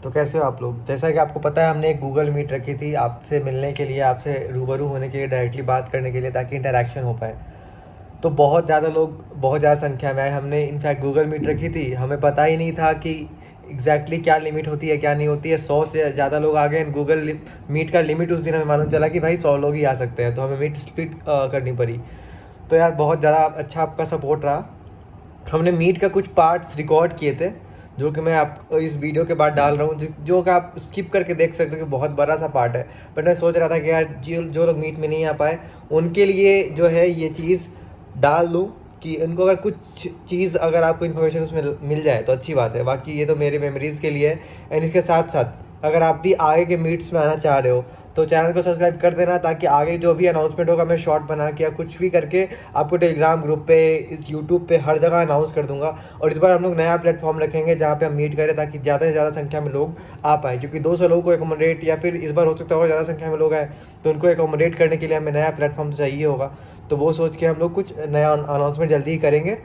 तो कैसे हो आप लोग? जैसा कि आपको पता है, हमने एक गूगल मीट रखी थी आपसे मिलने के लिए, आपसे रूबरू होने के लिए, डायरेक्टली बात करने के लिए, ताकि इंटरेक्शन हो पाए। तो बहुत ज़्यादा लोग, बहुत ज़्यादा संख्या में आए। हमने इनफैक्ट गूगल मीट रखी थी, हमें पता ही नहीं था कि एग्जैक्टली क्या लिमिट होती है क्या नहीं होती है। 100 से ज़्यादा लोग आ गए। गूगल मीट का लिमिट उस दिन हमें मालूम चला कि भाई 100 लोग ही आ सकते हैं, तो हमें मीट स्प्लिट करनी पड़ी। तो यार बहुत ज़्यादा अच्छा आपका सपोर्ट रहा। हमने मीट का कुछ पार्ट्स रिकॉर्ड किए थे, जो कि मैं आप इस वीडियो के बाद डाल रहा हूँ, जो कि आप स्किप करके देख सकते हो कि बहुत बड़ा सा पार्ट है। बट मैं सोच रहा था कि यार जो लोग मीट में नहीं आ पाए, उनके लिए जो है ये चीज़ डाल दूँ, कि उनको अगर कुछ चीज़, अगर आपको इन्फॉर्मेशन उसमें मिल जाए तो अच्छी बात है। बाकी ये तो मेरे मेमोरीज़ के लिए है। एंड इसके साथ साथ अगर आप भी आगे के मीट्स में आना चाह रहे हो, तो चैनल को सब्सक्राइब कर देना, ताकि आगे जो भी अनाउंसमेंट होगा मैं शॉर्ट बना के या कुछ भी करके आपको टेलीग्राम ग्रुप पे, इस यूट्यूब पे, हर जगह अनाउंस कर दूंगा। और इस बार हम लोग नया प्लेटफॉर्म रखेंगे जहाँ पे हम मीट करें, ताकि ज़्यादा से ज़्यादा संख्या में लोग आ पाएँ, क्योंकि 200 लोगों को एकोमोडेट, या फिर इस बार हो सकता है और ज़्यादा संख्या में लोग आए, तो उनको एकोमोडेट करने के लिए हमें नया प्लेटफॉर्म चाहिए होगा। तो वो सोच के हम लोग कुछ नया अनाउंसमेंट जल्दी ही करेंगे।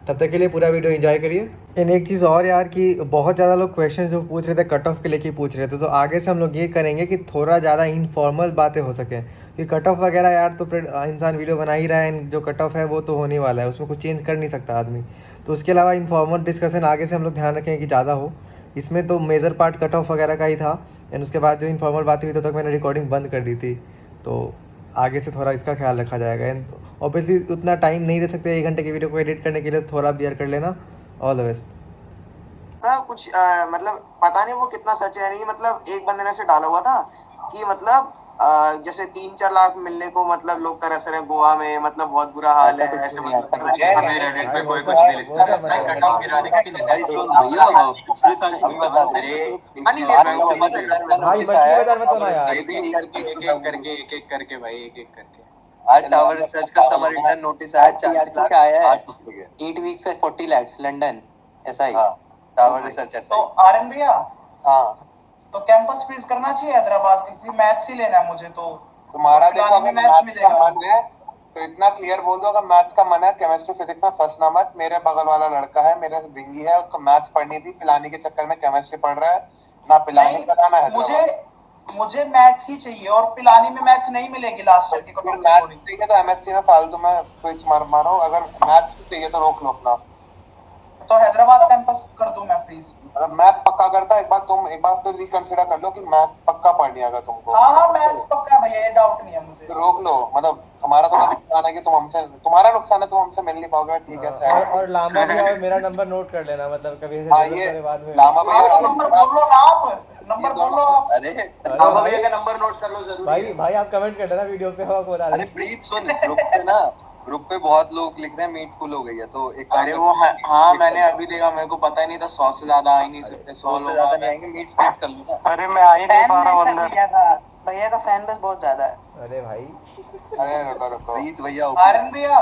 तब तक के लिए पूरा वीडियो एंजॉय करिए। एंड एक चीज़ और यार, कि बहुत ज़्यादा लोग क्वेश्चन जो पूछ रहे थे कट ऑफ के लेके पूछ रहे थे, तो आगे से हम लोग ये करेंगे कि थोड़ा ज़्यादा इनफॉर्मल बातें हो सकें। कि कट ऑफ वगैरह यार तो फिर इंसान वीडियो बना ही रहा है, and जो कट ऑफ है वो तो होने वाला है, उसमें कुछ चेंज कर नहीं सकता आदमी। तो उसके अलावा इनफॉर्मल डिस्कशन आगे से हम लोग ध्यान रखें कि ज़्यादा हो। इसमें तो मेजर पार्ट कट ऑफ वगैरह का ही था। एंड उसके बाद जो इनफॉर्मल बातें हुई, तो तक मैंने रिकॉर्डिंग बंद कर दी थी। तो आगे से थोड़ा इसका ख्याल रखा जाएगा। एंड ऑब्वियसली उतना टाइम नहीं दे सकते 1 घंटे की वीडियो को एडिट करने के लिए, तो थोड़ा बियर कर लेना। All the best. था कुछ मतलब पता नहीं वो कितना सच है नहीं। मतलब एक बंदे ने ऐसे डाला हुआ था कि मतलब जैसे 3-4 लाख मिलने को मतलब लोग तरस रहे हैं गोवा में, मतलब बहुत बुरा हाल है ऐसे। मतलब रेडिट पे भाई कोई वो कुछ भी सब वो लिखता सब मत है करो कट ऑफ भाई। गिराने की भैया पिछले साल की कहानी अरे एक चीज मैं भाई मछली बाजार मत बना यार। ये भी एक एक करके भाई एक एक करके आज टावर रिसर्च का समर इंटर्न नोटिस आया 40 लाख क्या आया है 8 वीक्स से 40 lakhs लंदन ऐसा ही। टावर रिसर्च ऐसा तो ही। आर्यन भैया, हाँ तो कैंपस फ्रीज करना चाहिए हैदराबाद, क्योंकि मैथ्स ही लेना है मुझे। तो तुम्हारा देखो पिलानी अगर में मैथ्स मैथ्स का मिलेगा। मन है तो इतना क्लियर बोल दो, अगर मैथ्स का मन है केमिस्ट्री फिजिक्स में फंसना मत। मेरे बगल वाला लड़का है, मेरे से भिंगी है, उसको मैथ्स पढ़नी थी, पिलानी के चक्कर में केमिस्ट्री पढ़ रहा है। ना पिलानी नहीं, कराना है मुझे मैथ्स ही चाहिए, और पिलानी में मैथ्स नहीं मिलेगी लास्ट ईयर की कट ऑफ के मैथ्स अकॉर्डिंग। चाहिए तो एमएससी में फालतू में स्विच मारो। अगर मैथ्स चाहिए तो रोक लो अपना। तो हैदराबाद कैंपस कर दूं मैं फ्रीज? मैथ पक्का करता है एक बार फिर रिकंसिडर कर लो कि मैथ्स पक्का पढ़नी है अगर तुमको। हाँ मैथ्स पक्का है भैया, ये डाउट नहीं है मुझे। तो रोक लो। मतलब हमारा तो नुकसान है कि तुम हमसे, तुम्हारा नुकसान है तुम हमसे मिल नहीं पाओगे। ठीक है और लामा भैया, और मेरा नंबर नोट कर लेना, मतलब कभी ऐसे हाँ जरूरत ये पड़े बाद में। लामा भैया आपका नंबर बोल लो ना, आप नंबर बोल लो आप। अरे अरे लामा भाई, भैया का नंबर नोट कर लो जरूरी भाई है। भाई आप कमेंट कर देना वीडियो पे, हम आपको बता अरे देंगे। प्रीत सुन, ग्रुप पे बहुत लोग लिख रहे हैं मीट फुल हो गई है, तो एक अरे वो हाँ मैंने अभी देखा, मेरे को पता ही नहीं था 100 से ज्यादा आ ही नहीं सकते। 100 से लोग ज्यादा आ नहीं गए। आएंगे, मीट स्प्लिट कर लो ना। अरे मैं आ ही नहीं पा रहा हूँ अंदर। भैया का फैन बेस बहुत ज्यादा है। अरे भाई अरे रुको रुको। प्रीत भैया आर्यन भैया,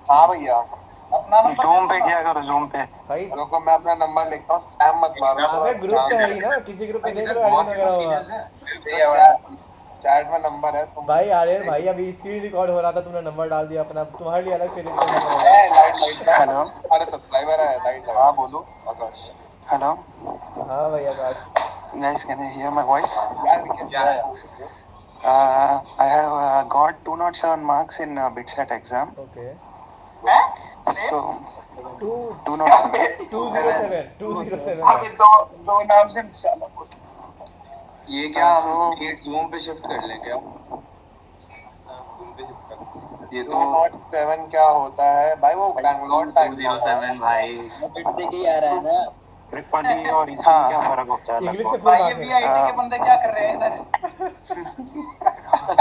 हाँ भैया अपना नंबर जूम पे क्या करो जूम पे। भाई रुको मैं अपना नंबर लिखता हूँ, स्पैम मत मारो। अबे ग्रुप पे है ही ना, किसी ग्रुप पे देख लो, एडमिन वगैरह होगा। चैट में नंबर है तुम। भाई आर्यन भाई, अभी स्क्रीन रिकॉर्ड हो रहा था, तुमने नंबर डाल दिया अपना, तुम्हारे लिए अलग से एडिट करना पड़ेगा। हेलो हमारे सब्सक्राइबर है लाइट। हाँ बोलो आकाश। हेलो हाँ भाई आकाश। guys can you hear my voice? I have got 207 marks in BitSat exam. Okay. So to 207 207 दो नाम से ये क्या हम जूम पे शिफ्ट कर लें क्या? ये तो 207 क्या होता है भाई? वो बैंगलोर 207 भाई बिट्स देके ही आ रहा है ना। ट्रिपल और इसमें क्या फर्क होता है? इंग्लिश से फुल भाई, ये मार्क्स है। बीआईटी के बंदे क्या कर रहे हैं इधर?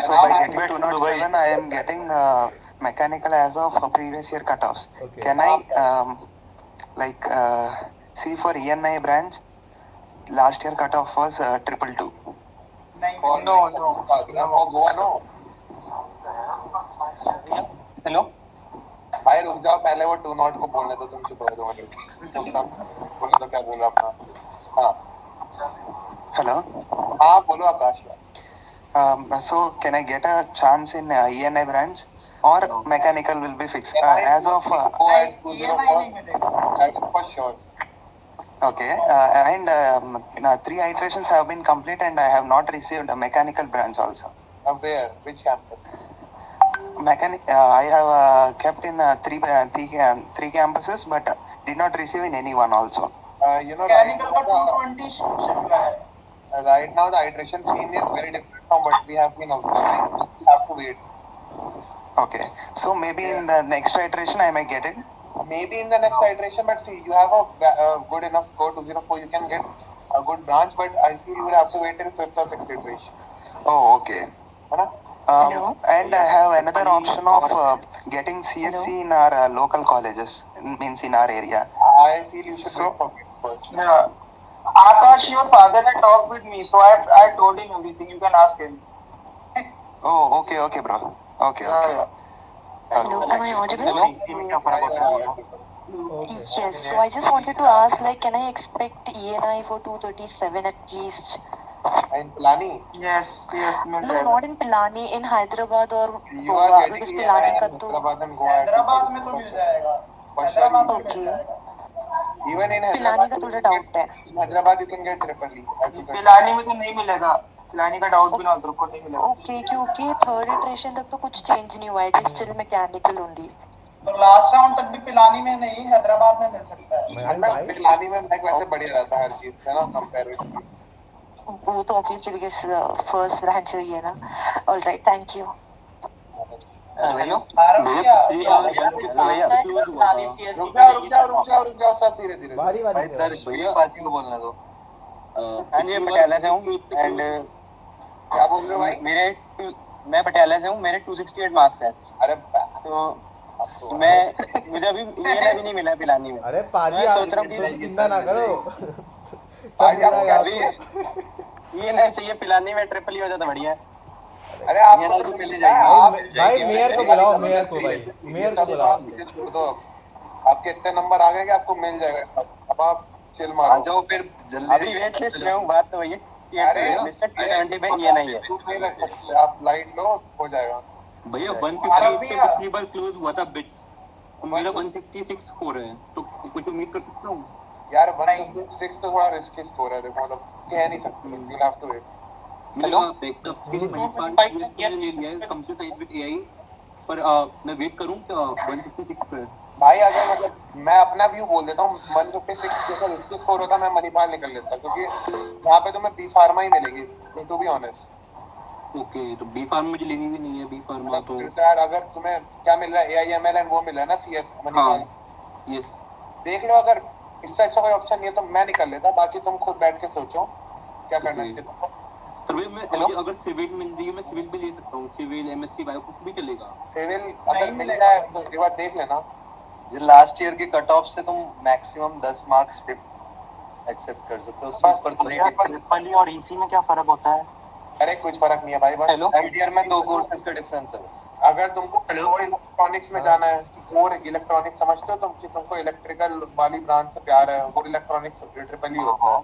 So by getting 207, I am getting mechanical as of previous year cutoffs. Okay. Can I see for ENI branch? Last year cutoff was 222. नहीं, No, Goa no. हेलो भाई रुक जाओ, पहले वो 2 नॉट को बोलने दो। तुम चुप रहो 2 मिनट। बोलो तो क्या बोला अपना। हाँ हेलो हाँ बोलो आकाश। So can I get a chance in ENI branch or mechanical will be fixed as of EMI नहीं मिलेगा। for sure. Okay, and 3 iterations have been complete, and I have not received a mechanical branch also. Where? Which campus? I have kept in three campuses, but did not receive in any one also. You know, mechanical का 220 shift मिला है. right now the iteration scene is very different from what we have been observing. So you have to wait. Okay, so maybe in the next iteration I may get it. Maybe in the next iteration, but see, you have a good enough score 204. You can get a good branch, but I feel you will have to wait till 5th or 6th iteration. Oh, okay. है ना? And I have another option of getting CSC in our local colleges, means in our area. I feel you should wait for it first. Yeah. Akash, your father had talked with me, so I told him everything. You can ask him. Oh, okay, bro. Okay. Yeah. Hello, am I audible? Hello? Yes, so I just wanted to ask, like, can I expect ENI for 237 at least? In Pilani? Yes, mill No, जाएगा. not in Pilani, in Hyderabad or You Goa, are getting because ENI Pilani in का तो Hyderabad and Goa. Hyderabad में तो मिल जाएगा. For sure. Hyderabad में Okay. मिल जाएगा. Even in Pilani Hyderabad, का you थोड़ा can doubt get, है. in Hyderabad you can get triple E. Pilani में तो नहीं मिलेगा. पिलानी का डाउट भी ना तेरे को नहीं मिलेगा. Okay, क्योंकि थर्ड इटरेशन तक तो कुछ चेंज नहीं हुआ है, it is still mechanical only. तो लास्ट राउंड तक भी पिलानी में नहीं, हैदराबाद में मिल सकता है. मैं भाई Pilani में मैक वैसे बढ़िया रहता है हर चीज है ना कंपेयर विद. वो तो obviously because first branch हुई है ना. All right, thank you. Hello. Aarav क्या? रुक जाओ सब धीरे धीरे. बारी भाई से दर्श पाती को बोलना दो. हाँ जी, मैं पटियाला से हूँ एंड क्या बोल रहे हो भाई? मैं पटियाला से हूँ. मेरे 268 मार्क्स हैं. अरे तो मुझे अभी ENI भी नहीं मिला पिलानी में. अरे पाजी मैं आप सोच रहा हूँ कि तुम चिंता ना करो. सब पाजी मिल आपको जाएगा क्या आपको. ENI चाहिए, पिलानी में ट्रिपल हो जाता बढ़िया. अरे आपको तो मिल जाएगा. भाई मेयर को बुलाओ, मेयर को भाई, मेयर को बुलाओ. छोड़ दो. आपके इतने नंबर आ गए कि आपको मिल जाएगा. अब आप चिल आ मारो. जाओ फिर जल्दी. अभी वेट लिस्ट में हूँ. बात तो वही है. अरे मिस्टर 270 पे ENI है. नहीं रख सकते आप. लाइट लो हो जाएगा. भैया अरे 158 पे भैया। पिछली बार क्लोज हुआ था बिट्स. मेरा 156 स्कोर है, तो कुछ उम्मीद कर सकता हूँ. यार 156 तो थोड़ा रिस्की स्कोर है. देखो मतलब कह नहीं सकते. You have to wait. मेरा बैकअप के लिए मैंने 5 मैंने ले लिया है कंप्यूटर साइंस विद एआई, पर मैं वेट करूँ क्या 156 पे. भाई अगर मतलब मैं अपना व्यू बोल देता हूँ. 156 जैसा रिस्की स्कोर होता मैं मणिपाल निकल लेता, क्योंकि यहाँ पे तो मैं बी फार्मा ही मिलेगी टू बी ऑनेस्ट. ओके, तो बी फार्मा मुझे लेनी भी नहीं है. बी फार्मा तो यार अगर तुम्हें क्या मिल रहा है AIML एंड वो मिल रहा है ना CS मणिपाल. यस. देख लो. अगर इससे अच्छा कोई ऑप्शन नहीं है तो मैं निकल लेता. बाकी तुम खुद बैठ के सोचो क्या करना चाहिए. पर भाई मुझे अगर सिविल मिल रही है मैं सिविल भी ले सकता हूँ. सिविल MSc बायो कुछ भी चलेगा. सिविल अगर मिल जाए तो एक बार देख लेना. लास्ट ईयर के कट ऑफ से तुम मैक्सिमम 10 मार्क्स डिप एक्सेप्ट कर सकते हो. उससे बस ऊपर तो नहीं. ट्रिपल और EC में क्या फर्क होता है? अरे कुछ फर्क नहीं है भाई. बस थर्ड ईयर में 2 कोर्सेज का डिफरेंस है बस. अगर तुमको कोर इलेक्ट्रॉनिक्स में जाना है, कोर इलेक्ट्रॉनिक्स समझते हो तुम कि तुमको इलेक्ट्रिकल वाली ब्रांच से प्यार है, वो इलेक्ट्रॉनिक्स ट्रिपल ई होता है.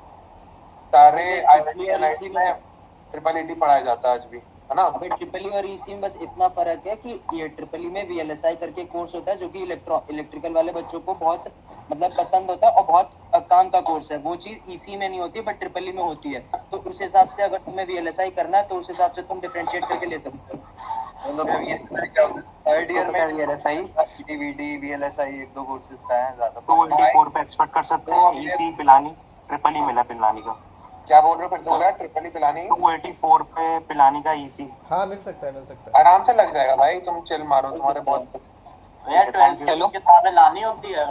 सारे IIT में ट्रिपल ईटी पढ़ाया जाता है आज भी, है ना. अबे ट्रिपल ई और EC में बस इतना फर्क है कि ये ट्रिपल ई में VLSI करके कोर्स होता है जो कि इलेक्ट्रिकल वाले बच्चों को बहुत मतलब पसंद होता है और बहुत काम का कोर्स है. वो चीज EC में नहीं होती बट ट्रिपल ई में होती है. तो उस हिसाब से अगर तुम्हें VLSI करना है तो उस हिसाब से तुम डिफरेंशिएट करके ले सकते हो. मतलब ये थर्ड ईयर में VLSI VLSI 1-2 कोर्सेज का है ज्यादा. 284 पे एक्सपेक्ट कर सकते हैं. EC पिलानी ट्रिपल ई मिला पिलानी का. क्या बोल रहे हो? फिर से बोल रहा है. ट्रिपल ई पिलानी 284 पे पिलानी का EC. हाँ मिल सकता है. आराम से लग जाएगा भाई. तुम चिल मारो. तुम्हारे बहुत भैया 12th की किताबें लानी होती है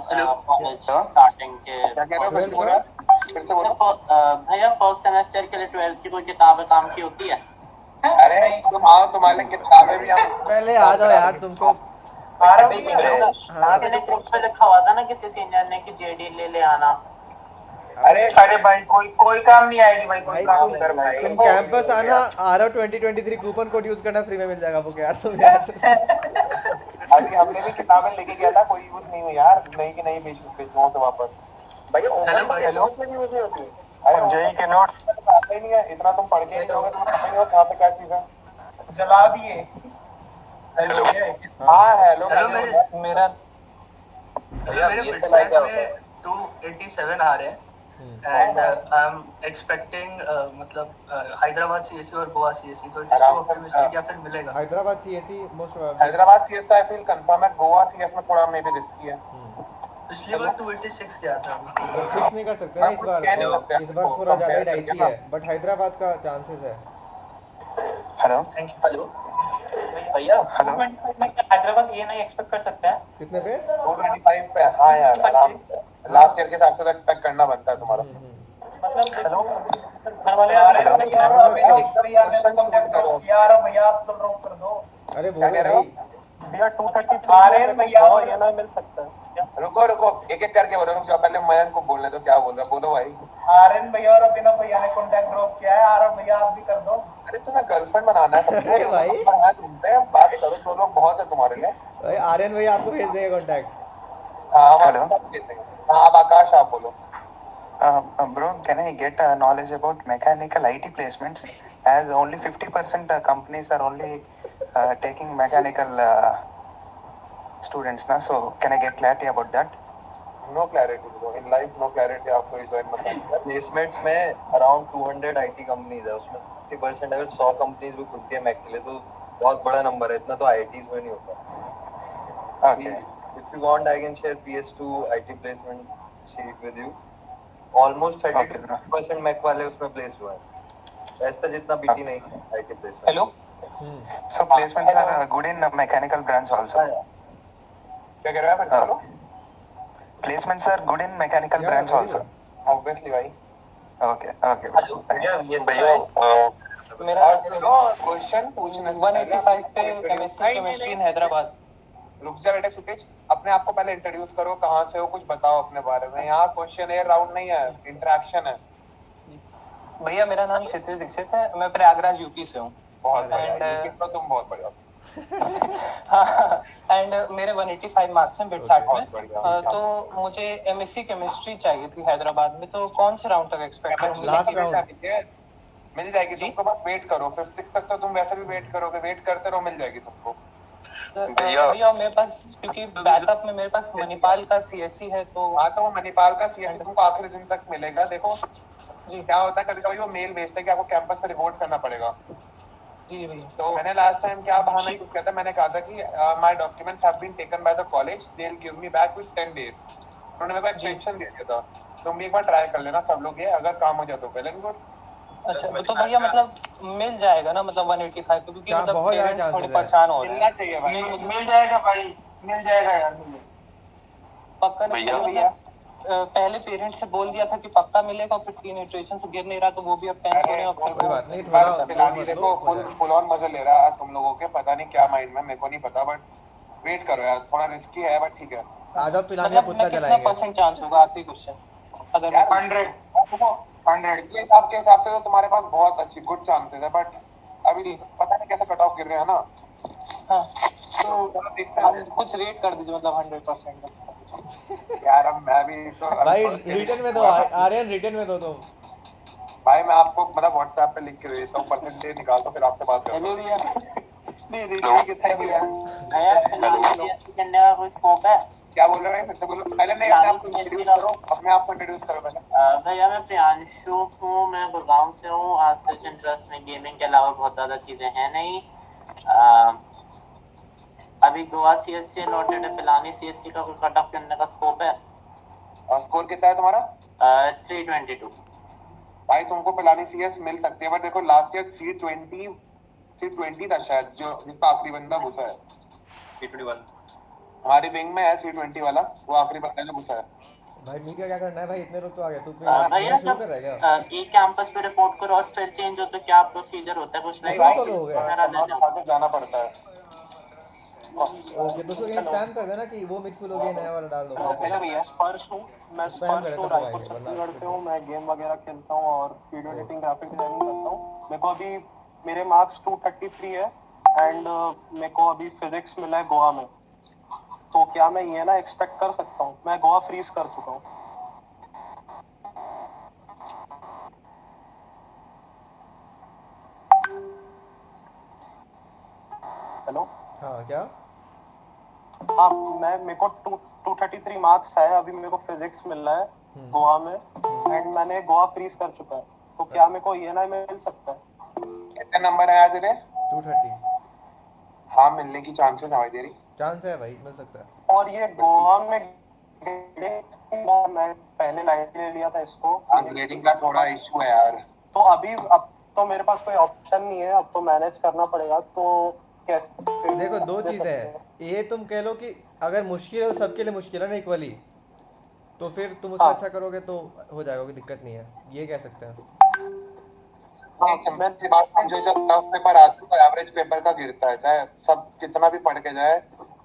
कॉलेज स्टार्टिंग के. क्या कह रहे हो? फिर से बोलो. फिर से बोलो. भैया फर्स्ट सेमेस्टर के लिए 12th की कोई किताबें काम की होती है? अरे तुम आओ. तुम्हारे किताबें भी हम पहले आ जाओ यार. तुमको आरव किसी ने ग्रुप पे लिखा हुआ था ना किसी सीनियर ने कि JD ले आना. अरे भाई कोई काम नहीं आएगी भाई. कोई भाई काम कर भाई. तुम कैंपस आना. RO 2023 कूपन कोड यूज करना, फ्री में मिल जाएगा. वो यार तुम यार अभी हमने भी किताबें लेके गया था. कोई यूज नहीं हुई यार. नहीं कि नहीं बेचूं से वापस. भैया ओपन में यूज नहीं होती. अरे जेई के नोट्स आता ही नहीं है. इतना तुम पढ़ के नहीं जाओगे तुम्हें पता नहीं होगा कहाँ पे क्या चीज है. जला दिए. हाँ हेलो. मेरा भैया मेरे 287 आ रहे हैं and I'm expecting मतलब हैदराबाद सीएससी और गोवा सीएससी, तो इट इज टू ऑप्टिमिस्टिक या फिर मिलेगा? Hyderabad CSC most probably. Hyderabad CS I feel confirm है, गोवा सीएस में थोड़ा मे बी रिस्की है। पिछली बार 286 गया था। फिक्स नहीं कर सकते ना इस बार, कह नहीं सकते इस बार थोड़ा ज़्यादा ही डाइसी है, बट हैदराबाद का चांसेस है। Hello thank you. हेलो भैया, हेलो 225 में क्या हैदराबाद ये नहीं एक्सपेक्ट कर सकते हैं? कितने पे? 225 पे। हाँ यार आराम से, लास्ट ईयर के हिसाब से तो एक्सपेक्ट करना बनता है तुम्हारा। मतलब हेलो घर वाले हेलो भैया आप तो ड्रॉप कर दो। अरे क्या बोलो कह रहे हो? भाई। भैया 233 भैया ये ना मिल सकता है। रुको रुको, एक एक करके बोलो। रुक जाओ, पहले मयंक को बोलने दो क्या बोल रहा है। बोलो भाई। आर्यन भैया और अभिनव भैया ने कांटेक्ट ड्रॉप किया है, आरव भैया आप भी कर दो। अरे तुम्हें गर्लफ्रेंड बनाना है सबको। अरे भाई। तुमसे बात करो, दो लोग बहुत है तुम्हारे लिए। भाई आर्यन भाई आपको भेज देंगे कॉन्टैक्ट। हाँ हम हेलो। आपको भेज देंगे। हाँ अब आकाश आप बोलो। Bro, can I get knowledge about mechanical IT placements? As only 50% companies are only taking mechanical students now. So can I get clarity about that? No clarity bro, in life no clarity. आपको इस बारे में placements में around 200 IT companies है, उसमें 50% अगर 100 companies भी खुलती है मैक के लिए तो बहुत बड़ा नंबर है। इतना तो आईटीज में नहीं होता। Okay. If you want I can share PS2 IT placement sheet with you. Almost 30% mech वाले उसमें प्लेस हुए हैं। ऐसा जितना बीटी नहीं है IT placement. Hello So placements are good in mechanical branch also. क्या कह रहे हो? फिर से बोलो। Placements are good in mechanical Yeah, branch very also. Obviously भाई। Okay. Okay. भैया ये मेरा और सुनो, क्वेश्चन पूछने से 185 पे एमएससी केमिस्ट्री इन हैदराबाद। रुक जा बेटे सुतेज, अपने आप को पहले इंट्रोड्यूस करो, कहाँ से हो, कुछ बताओ अपने बारे में। यहाँ क्वेश्चन एयर राउंड नहीं है, इंटरेक्शन है। भैया मेरा नाम क्षितिज दीक्षित है, मैं प्रयागराज यूपी से हूँ। बहुत बढ़िया, And, ये तो तुम बहुत बढ़िया। एंड मेरे 185 मार्क्स हैं बिट 60 में। बहुत बढ़िया। तो मुझे एमएससी केमिस्ट्री चाहिए थी हैदराबाद में, तो कौन से राउंड तक एक्सपेक्ट करूँ? Last round। मिल जाएगी तुमको, बस वेट करो। 5th 6th तक तो तुम वैसे भी वेट करोगे, वेट करते रहो, मिल जाएगी तुमको। भैया मेरे पास क्योंकि बैकअप में मेरे पास मणिपाल का सीएससी है, तो हाँ तो वो मणिपाल का सीएससी तुमको आखिरी दिन तक मिलेगा। देखो जी क्या होता है, कभी कभी वो मेल भेजते हैं कि आपको कैंपस पे रिपोर्ट करना पड़ेगा। जी भैया। तो मैंने लास्ट टाइम क्या बहाना यूज किया था, मैंने कहा था कि my documents have been taken by the college, they will give me back with 10 days. उन्होंने मेरे को एक्सटेंशन दे दिया था। तुम भी एक बार ट्राई कर लेना सब लोग, ये अगर काम हो जाए तो पहले गुड। अच्छा तो भैया मतलब मिल जाएगा ना, मतलब 185 पे, क्योंकि क्या मतलब बहुत पेरेंट्स ज्यादा थोड़े chances है। परेशान हो रहे मिलना हैं। चाहिए भाई। मिल जाएगा भाई, मिल जाएगा यार। पक्का नहीं मतलब पहले पेरेंट्स से बोल दिया था कि पक्का मिलेगा, फिर 3 इटरेशन से गिर नहीं रहा, तो वो भी अब टेंशन है। कोई बात नहीं, थोड़ा थोड़ा पिलानी देखो, फुल ऑन मजा ले रहा है तुम लोगों के। पता नहीं क्या माइंड में, मेरे को नहीं पता, बट वेट करो यार, थोड़ा रिस्की है बट ठीक है। आधा पिलाने मतलब पुत्ता मैं कितना चलाएंगे। परसेंट चांस होगा आखिरी क्वेश्चन? अगर मैं 100 इसलिए आपके हिसाब से तो तुम्हारे पास बहुत अच्छी गुड चांसेस है, बट अभी पता नहीं कैसे कट ऑफ गिर रहे हैं ना। हाँ तो देखते आप हैं। कुछ रेट कर दीजिए, मतलब 100%। यार अब मैं भी तो भाई रिटर्न में दो आर्यन, रिटर्न में दो तुम। भाई मैं आपको मतलब व्हाट्सएप पे लिख के देता हूँ, परसेंटेज निकाल दो, फिर आपसे बात करता हेलो हूँ। भैया। नहीं ठीक है, थैंक यू। भैया करने का कोई स्कोप है? क्या बोल रहे हैं? फिर से बोलो। पहले नहीं, अपने आप को इंट्रोड्यूस करो, अपने आप को इंट्रोड्यूस करो पहले। भैया मैं प्रियांशु हूँ, मैं गुड़गांव से हूँ। आज सच इंटरेस्ट में गेमिंग के अलावा बहुत ज़्यादा चीज़ें हैं नहीं। अभी गोवा सीएससी लौटेड है, पिलानी सीएससी का कोई कट ऑफ करने का स्कोप है? स्कोर कितना है तुम्हारा? 322। भाई तुमको पिलानी सीएस मिल सकती है, बट देखो लास्ट ईयर 320 था शायद, जो जिसका आखिरी बंदा घुसा है। 321 हमारी विंग में है 320 वाला, वो आखिरी बंदा जो घुसा है। भाई मीडिया क्या करना है भाई, इतने लोग तो आ गए। तू भैया शुरू जब कर रहा है क्या? एक कैंपस पे रिपोर्ट करो और फिर चेंज हो तो क्या प्रोसीजर होता है? कुछ नहीं नहीं भाई, हो गया। आगे जाना पड़ता है। ओके तो उसको स्पैम कर देना कि वो मिडफुल हो गया, नया वाला डाल दो। हेलो भैया, स्पर्श हूँ मैं, स्पैम कर स्पर्श देना हूँ, तो रायपुर आएंगे, वरना छत्तीसगढ़ से हूँ। मैं गेम वगैरह खेलता हूँ और वीडियो एडिटिंग, ग्राफिक डिजाइनिंग करता हूँ। मेरे को अभी मेरे मार्क्स 233 है एंड मेरे को अभी फिजिक्स मिला है गोवा में। तो क्या मैं ये ना एक्सपेक्ट कर सकता हूँ? मैं गोवा फ्रीज कर चुका हूँ। हेलो हाँ क्या? हाँ, मेरे को 233 मार्क्स है अभी, मेरे को फिजिक्स मिल रहा है गोवा में। एंड मैंने गोवा फ्रीज कर चुका है, तो क्या मेरे को ईएनआई मिल सकता है? कितने नंबर आया तेरे? 230 हाँ, मिलने की चांसेस है भाई तेरी। चांस है भाई, मिल सकता है। और ये गोवा में मैं पहले लाइट ले लिया था इसको, ग्रेडिंग का थोड़ा इशू है यार। तो अभी अब तो मेरे पास कोई ऑप्शन नहीं है, अब तो मैनेज करना पड़ेगा। तो कैसे? देखो दो चीज़ें हैं, ये तुम कह लो कि अगर मुश्किल है तो सबके लिए मुश्किल है ना इक्वली, तो फिर तुम उसमें हाँ। अच्छा करोगे तो हो जाएगा, कोई दिक्कत नहीं है, ये कह सकते हैं। हाँ, सिंपल सी बात समझो, जब टफ पेपर आता है तो एवरेज पेपर का गिरता है, चाहे सब कितना भी पढ़ के जाए।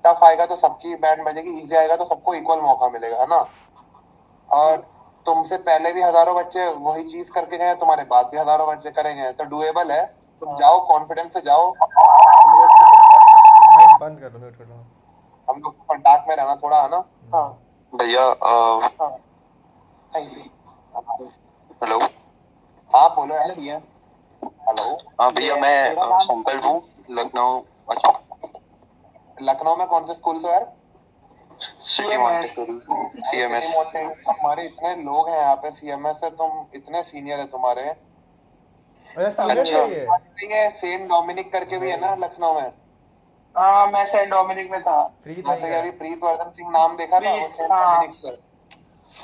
टफ आएगा तो सबकी बैंड बजेगी, इजी आएगा तो सबको इक्वल मौका मिलेगा, है ना। और तुमसे पहले भी हजारों बच्चे वही चीज करके गए, तुम्हारे बाद भी हजारों बच्चे करेंगे, तो डुएबल है। तुम जाओ, कॉन्फिडेंस से जाओ। भाई बंद कर लो, म्यूट कर लो। हम लोग कंटाक्ट में रहना थोड़ा, है ना। हाँ भैया थैंक यू। हेलो। हाँ बोलो यार भैया। हेलो। हाँ भैया, मैं संकल्प हूँ, लखनऊ। अच्छा, लखनऊ में कौन से स्कूल से यार? सीएमएस। हमारे इतने लोग हैं यहाँ पे सीएमएस से, तुम इतने सीनियर है तुम्हारे। अच्छा सीनियर अच्छा। चाहिए। ये सेंट डोमिनिक करके भी है ना लखनऊ में। हाँ, मैं सेंट डोमिनिक में था। प्रीत हाँ, नहीं तो ये गया। अभी प्रीतवर्धन सिंह नाम देखा था, वो सेंट हाँ। डोमिनिक से।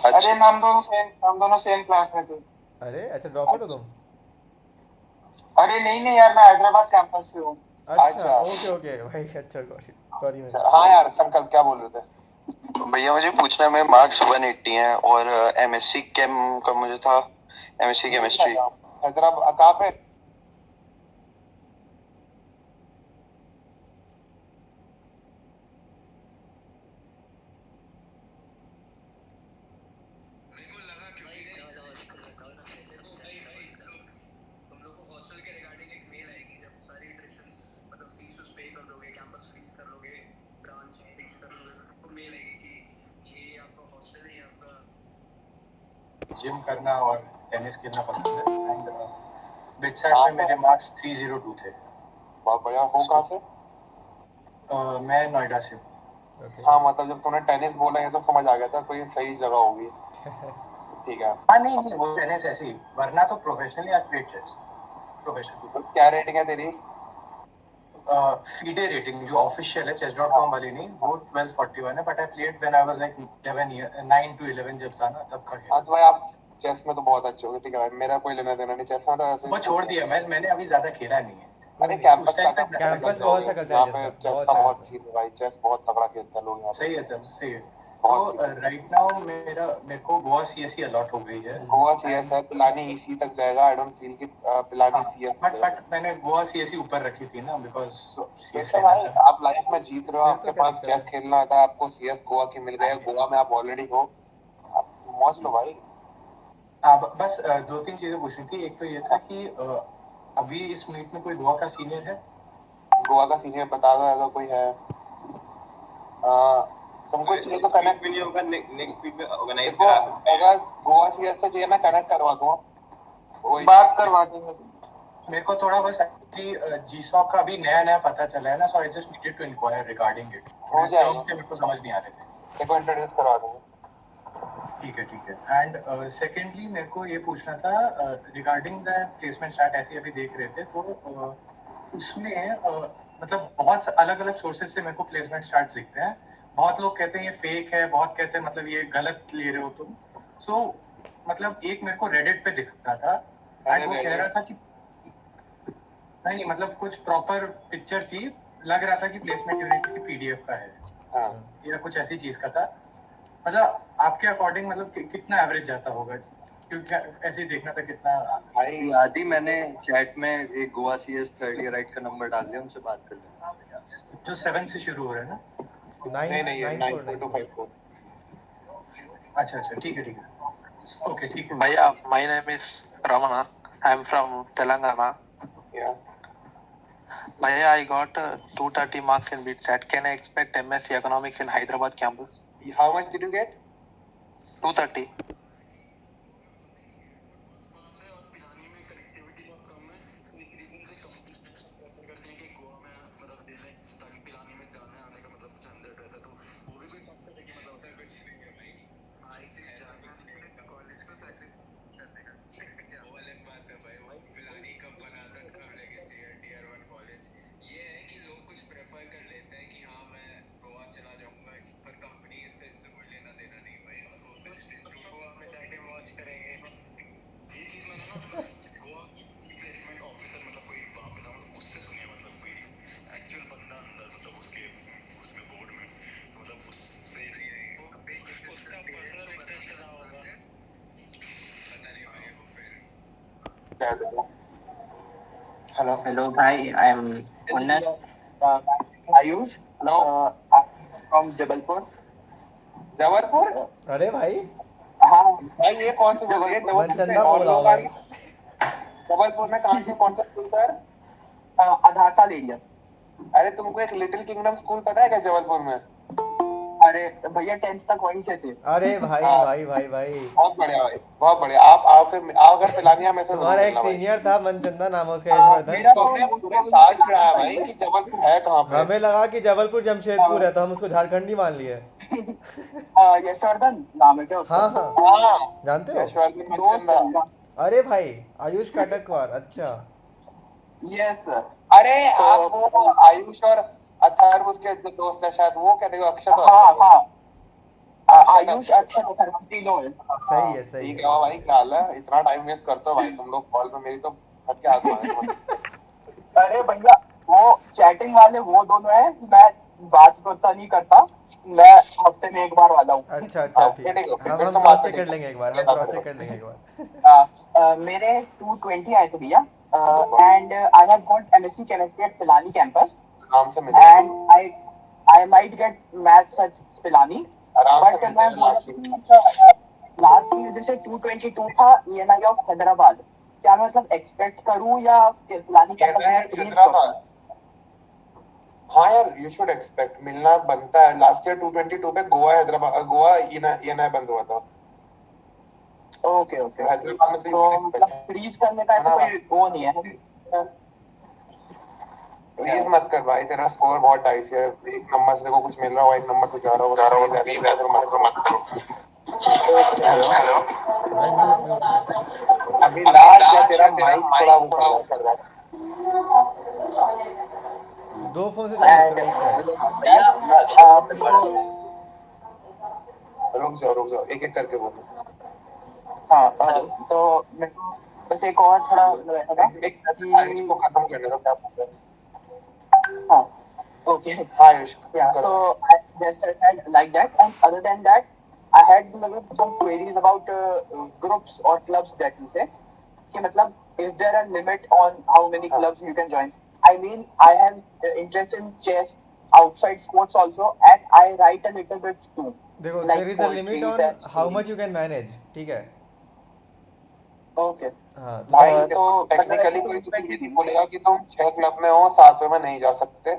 अरे हम दोनों सेम क्लास में थे। अरे अच्छा, ड्रॉप हो तुम। अरे नहीं नहीं यार, मैं हैदराबाद कैंपस से हूँ। अच्छा ओके ओके भाई, अच्छा सॉरी मैं। हाँ यार, संकल्प क्या बोल रहे थे? भैया मुझे पूछना है, मेरे मार्क्स 180 हैं और एमएससी केम का मुझे था, एमएससी केमिस्ट्री। हैदराबाद कहाँ पे? जिम करना और टेनिस खेलना पसंद है। एंड बिटसेट में मेरे मार्क्स 302 थे। बहुत बढ़िया। हो कहाँ से? मैं नोएडा से हूँ। हाँ, मतलब जब तूने टेनिस बोला है तो समझ आ गया था कोई सही जगह होगी। ठीक है। हाँ नहीं नहीं, वो टेनिस ऐसे ही, वरना तो professionally I played chess professionally. तो क्या रेटिंग है तेरी? फीडे रेटिंग जो ऑफिशियल है, chess.com वाली नहीं, वो 1241 है, but I played when I was like 9 to 11 जब था ना, तब का खेला। हाँ तो भाई आप चेस में तो बहुत अच्छे हो गए। ठीक है भाई, मेरा कोई लेना देना नहीं चेस में, तो ऐसे वो छोड़ दिया, मैंने अभी ज्यादा खेला नहीं है। अरे कैंपस कैंपस बहुत अच्छा करता है पे चेस का बहुत सीन है भाई, चेस बहुत तगड़ा खेलते हैं लोग यहाँ पे। सही है तब, सही है। तो राइट नाउ मेरे को गोवा सीएससी अलॉट हो गई है। गोवा सीएस है, पिलानी ईसी तक जाएगा। आई डोंट फील कि पिलानी सीएस। बट मैंने गोवा सीएससी ऊपर रखी थी ना, बिकॉज सीएस भाई आप लाइफ में जीत रहे हो, आपके पास चेस खेलना आता है, आपको सीएस गोवा की मिल गया, गोवा में आप ऑलरेडी हो, आप मौज लो भाई। हाँ बस दो तीन चीजें पूछनी थी। एक तो ये था कि अभी इस मीट में कोई गोवा का सीनियर है? गोवा का सीनियर बता दो अगर कोई है। तुमको चाहिए तो कनेक्ट भी नहीं होगा, नेक्स्ट वीक में ऑर्गेनाइज करा। अगर गोवा सीएस से चाहिए मैं कनेक्ट करवा दूंगा, बात करवा देंगे। मेरे को थोड़ा बस जीसॉक का अभी नया नया पता चला है ना, so I just needed to inquire regarding it. हो जाएगा, मेरे को समझ नहीं आ रहे थे। देखो इंट्रोड्यूस करवा दूंगा। ठीक है। एंड सेकेंडली मेरे को ये पूछना था रिगार्डिंग द प्लेसमेंट चार्ट, ऐसे अभी देख रहे थे तो उसमें मतलब बहुत अलग अलग सोर्सेज से मेरे को प्लेसमेंट चार्ट दिखते हैं। बहुत लोग कहते हैं ये फेक है, बहुत कहते हैं मतलब ये गलत ले रहे हो तुम। सो मतलब एक मेरे को रेडिट पे दिख रहा था एंड वो कह रहा था कि नहीं मतलब कुछ प्रॉपर पिक्चर थी, लग रहा था कि प्लेसमेंट यूनिटी की पीडीएफ का है या कुछ ऐसी चीज का था। मतलब आपके अकॉर्डिंग मतलब कितना एवरेज जाता होगा, क्योंकि ऐसे ही देखना था कितना। भाई आदि मैंने चैट में एक Goa CS third year right का नंबर डाल दिया, उनसे बात कर लेना जो 7 से शुरू हो रहा है ना। नहीं 94254। अच्छा ठीक है ओके ठीक है। भैया my name is Ramana, I am from Telangana. Yeah. Bhaiya, I got 230 marks in BITSAT. Can I expect MSc Economics in Hyderabad campus? How much did you get? 230. Hello, bhai. I am Unnat. Ayush. Hello From Jabalpur. Jabalpur. अरे भाई हाँ भाई ये कौन सी जगह है जबलपुर में? मनचंदा और बोला लोग आ भाई। रहे जबलपुर में कहाँ से? कौन सा स्कूल पर? आधार साल एरिया। अरे तुमको एक लिटिल किंगडम स्कूल पता है क्या जबलपुर में? अरे भैया 10th तक वहीं से थे। अरे भाई हाँ। भाई भाई भाई बहुत बढ़िया भाई, बहुत बढ़िया। आप आओ फिर आओ अगर पिलानिया में से जरूर तुम्हारा एक मिलना भाई। सीनियर था मनचंदा, नाम है उसका यशवर्धन। मेरा तो तुमने पूरे साल चिढ़ाया भाई कि जबलपुर है कहाँ पे। हमें लगा कि जबलपुर जमशेदपुर है तो हम उसको झारखंडी मान लिए। यशवर्धन नाम है क्या उसका? हाँ हाँ हाँ जानते हो? यशवर्धन दोस्त है मनचंदा। मेरा। अरे भाई आयुष काटकवार, अच्छा। Yes sir. अरे आप वो आयुष और अथर्व उसके जो दोस्त है शायद, वो क्या देखो अक्षत और हाँ अक्षत। हाँ आयुष अक्षत। अच्छा तो सर तीनों है। सही है सही ठीक है। है भाई, क्या हाल है? इतना टाइम वेस्ट करते हो भाई तुम लोग कॉल पे, मेरी तो फट के हाथ मारे। अरे भैया वो चैटिंग वाले वो दोनों हैं, मैं बात तो उतना नहीं करता, मैं हफ्ते में एक बार वाला हूँ। अच्छा अच्छा ठीक ठीक है, है, फिर हम तो क्रॉस बात चेक कर नहीं लेंगे एक बार, हम करते। क्रॉस चेक कर लेंगे एक बार। मेरे 220 आए थे भैया, and I have got MSc chemistry at Pilani campus, आराम से मिल and I might get maths at Pilani, आराम बट से मिल मैं जाएगा लास्ट ईयर जैसे 222 था ईएनआई ऑफ हैदराबाद, क्या मैं मतलब एक्सपेक्ट करूँ या पिलानी कैंपस में freeze करूं? हैदराबाद। हाँ यार यू शुड एक्सपेक्ट, मिलना बनता है। लास्ट ईयर 222 पे गोवा हैदराबाद गोवा ईएनआई बंद हुआ था। ओके ओके, हैदराबाद में तो मतलब फ्रीज करने का ऐसा कोई वो नहीं है। प्लीज मत कर भाई, तेरा स्कोर बहुत डाइस है। एक नंबर से देखो कुछ मिल रहा हो, एक नंबर से जा रहा हो, प्लीज ऐसा मत करो। हेलो भाई म्यूट म्यूट म्यूट। अभी लास्ट या तेरा माइक थोड़ा वो कर रहा है। दो फोन से ज्वाइन मत करो, एक से। रुक जाओ एक एक करके बोलो। हाँ तो मेरे को बस एक और थोड़ा ऐसा था कि इसको खत्म करने दो, क्या बोल रहे हो? हाँ okay yeah, so I just said like that, and other than that I had some queries about groups or clubs that you say कि मतलब is there a limit on how many clubs you can join? I mean I have interest in chess, outside sports also, and I write a little bit too. देखो Like there is a limit poetries on and how stories. much you can manage, ठीक है। Okay. हाँ भाई तो technically कोई तुम्हें ये नहीं बोलेगा कि तुम 6 क्लब में हो 7वें में नहीं जा सकते,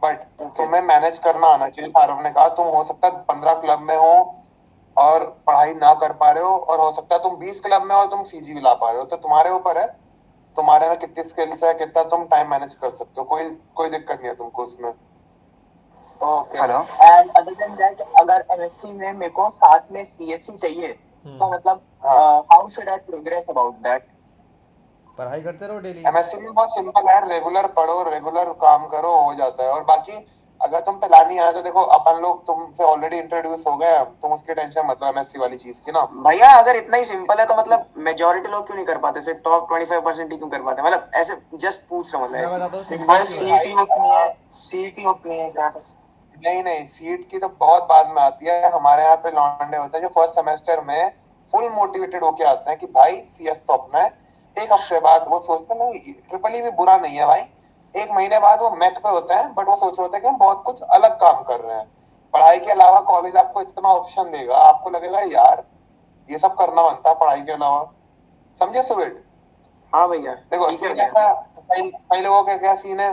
बट तुम्हें मैनेज करना आना चाहिए। सारव ने कहा तुम हो सकता है 15 क्लब में हो और पढ़ाई ना कर पा रहे हो, और हो सकता है तुम 20 क्लब में हो और तुम सीजी भी ला पा रहे हो। तो तुम्हारे ऊपर है, तुम्हारे में कितनी स्किल्स है, कितना तुम टाइम मैनेज कर सकते हो। कोई दिक्कत नहीं है तुमको उसमें। Hello, and other than that अगर एमएससी में मेरे को साथ में सीएससी चाहिए तो मतलब how should I progress about that? पढ़ाई करते रहो डेली। एमएससी में बहुत सिंपल है, रेगुलर पढ़ो, रेगुलर काम करो, हो जाता है। और बाकी अगर तुम पिलानी आए तो देखो अपन लोग तुमसे ऑलरेडी इंट्रोड्यूस हो गए, तुम उसकी टेंशन मत लो एमएससी वाली चीज की ना। भैया अगर इतना ही सिंपल है तो मतलब मेजॉरिटी लोग क्यों नहीं कर पाते? सिर्फ टॉप 25% ही क्यों कर पाते? मतलब ऐसे जस्ट पूछ रहा हूँ मैं मतलब बताता हूँ सीटी ओपनी है क्या? नहीं सीट की तो बहुत बाद में आती है। हमारे यहाँ पे लौंडे होते हैं जो फर्स्ट सेमेस्टर में फुल मोटिवेटेड होके आते हैं कि भाई सीएस तो अपना है। एक हफ्ते बाद वो सोचते हैं नहीं ट्रिपल ई भी बुरा नहीं है भाई। एक महीने बाद वो मैक पे होते हैं, बट वो सोच रहे होते हैं कि हम बहुत कुछ अलग काम कर रहे हैं। पढ़ाई के अलावा कॉलेज आपको इतना ऑप्शन देगा, आपको लगेगा यार ये सब करना बनता है पढ़ाई के अलावा। समझे सुबेट? हाँ भैया देखो सीन ऐसा, कई लोगों का क्या सीन है,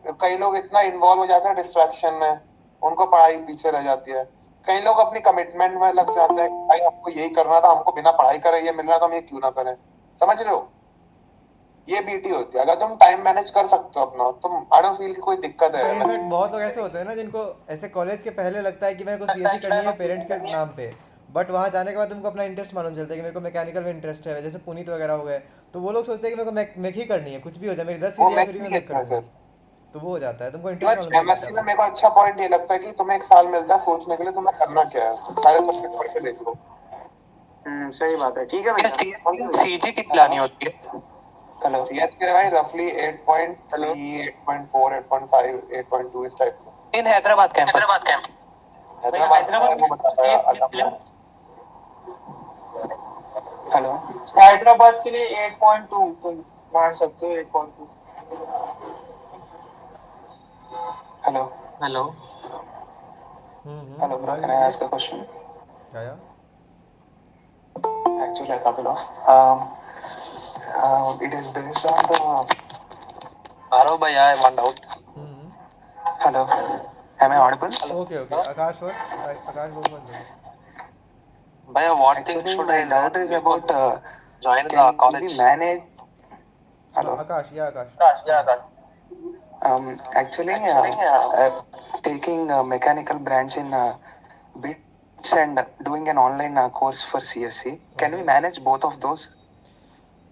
कई लोग इतना इन्वॉल्व हो जाते हैं डिस्ट्रैक्शन में, उनको पढ़ाई पीछे रह जाती है। कई लोग अपनी कमिटमेंट में लग जाते हैं भाई आपको यही करना था, हमको बिना पढ़ाई करे ये मिल रहा था, हम ये क्यों ना करें। समझ रहे हो? ये बीटी होती है। अगर तुम टाइम मैनेज कर सकते हो अपना, तुम आई डोंट फील की कोई दिक्कत है। इनफैक्ट बहुत लोग ऐसे होते हैं ना जिनको ऐसे कॉलेज के पहले लगता है कि मेरे को सीएससी करनी है पेरेंट्स के नाम पे, बट वहाँ जाने के बाद तुमको अपना इंटरेस्ट मालूम चलता है कि मेरे को मैकेनिकल में इंटरेस्ट है। जैसे पुनीत वगैरह हो गए, तो वो लोग सोचते हैं कि मेरे को मैक ही करनी है, कुछ भी हो जाए मेरी 10 सीढ़ियाँ फ्री में मैक करूँगा, तो वो हो जाता है। तुमको इंटरेस्ट एमएससी में मेरे को अच्छा पॉइंट ये लगता है कि तुम्हें एक साल मिलता है सोचने के लिए तुम्हें करना क्या है, सारे सब्जेक्ट पढ़ के देख लो। सही बात है। ठीक है भैया। सीजी कितनी लानी होती है? हेलो सीएस के भाई रफली 8.3 8.4 8.5 8.2 इस टाइप में। इन हैदराबाद कैंपस। हैदराबाद में वो बताया हेलो हैदराबाद के लिए 8.2 तुम मान सकते हो 8.2. हेलो हेलो हेलो ब्रो, हाँ कैन जी I please. Ask a question? या Actually, a couple of. It is based on the. Arav bhai, I have one doubt. Hello, am I audible? Okay Akash first. Akash go first brother. Bhaiya, what things Actually, should my I doubt learn is before about join the can we college? manage? Hello. आकाश या आकाश. Actually, taking a mechanical branch in BITS and doing an online course for CSC. Can we Okay. manage both of those?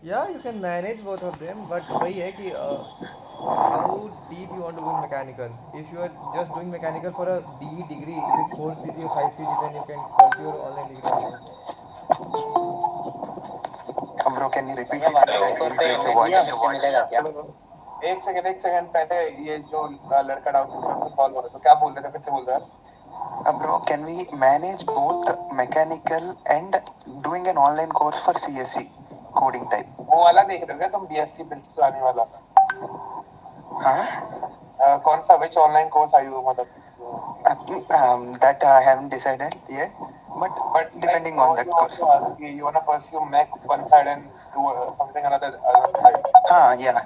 या you can manage both of them but वही है कि how deep you want to go in mechanical. If you are just doing mechanical for a B degree with 4 CG or 5 CG then you can pursue your online degree also. Bro, can you repeat भैया it? I 194 didn't पे get your MSc voice. MSc मिलेगा क्या? एक second पहले ये जो लड़का doubt पूछा उसको सॉल्व हो रहा है, तो क्या बोल रहे थे, फिर से बोल रहा है. Bro, can we manage both mechanical and doing an online course for CSC coding type? वो वाला देख रहे हो क्या तुम, बीएससी बिल्ड कराने वाला? Huh? कौन सा, which online course are you मतलब? That I haven't decided yet, but depending on that course. You wanna pursue mech one side and do something another side. हाँ, yeah.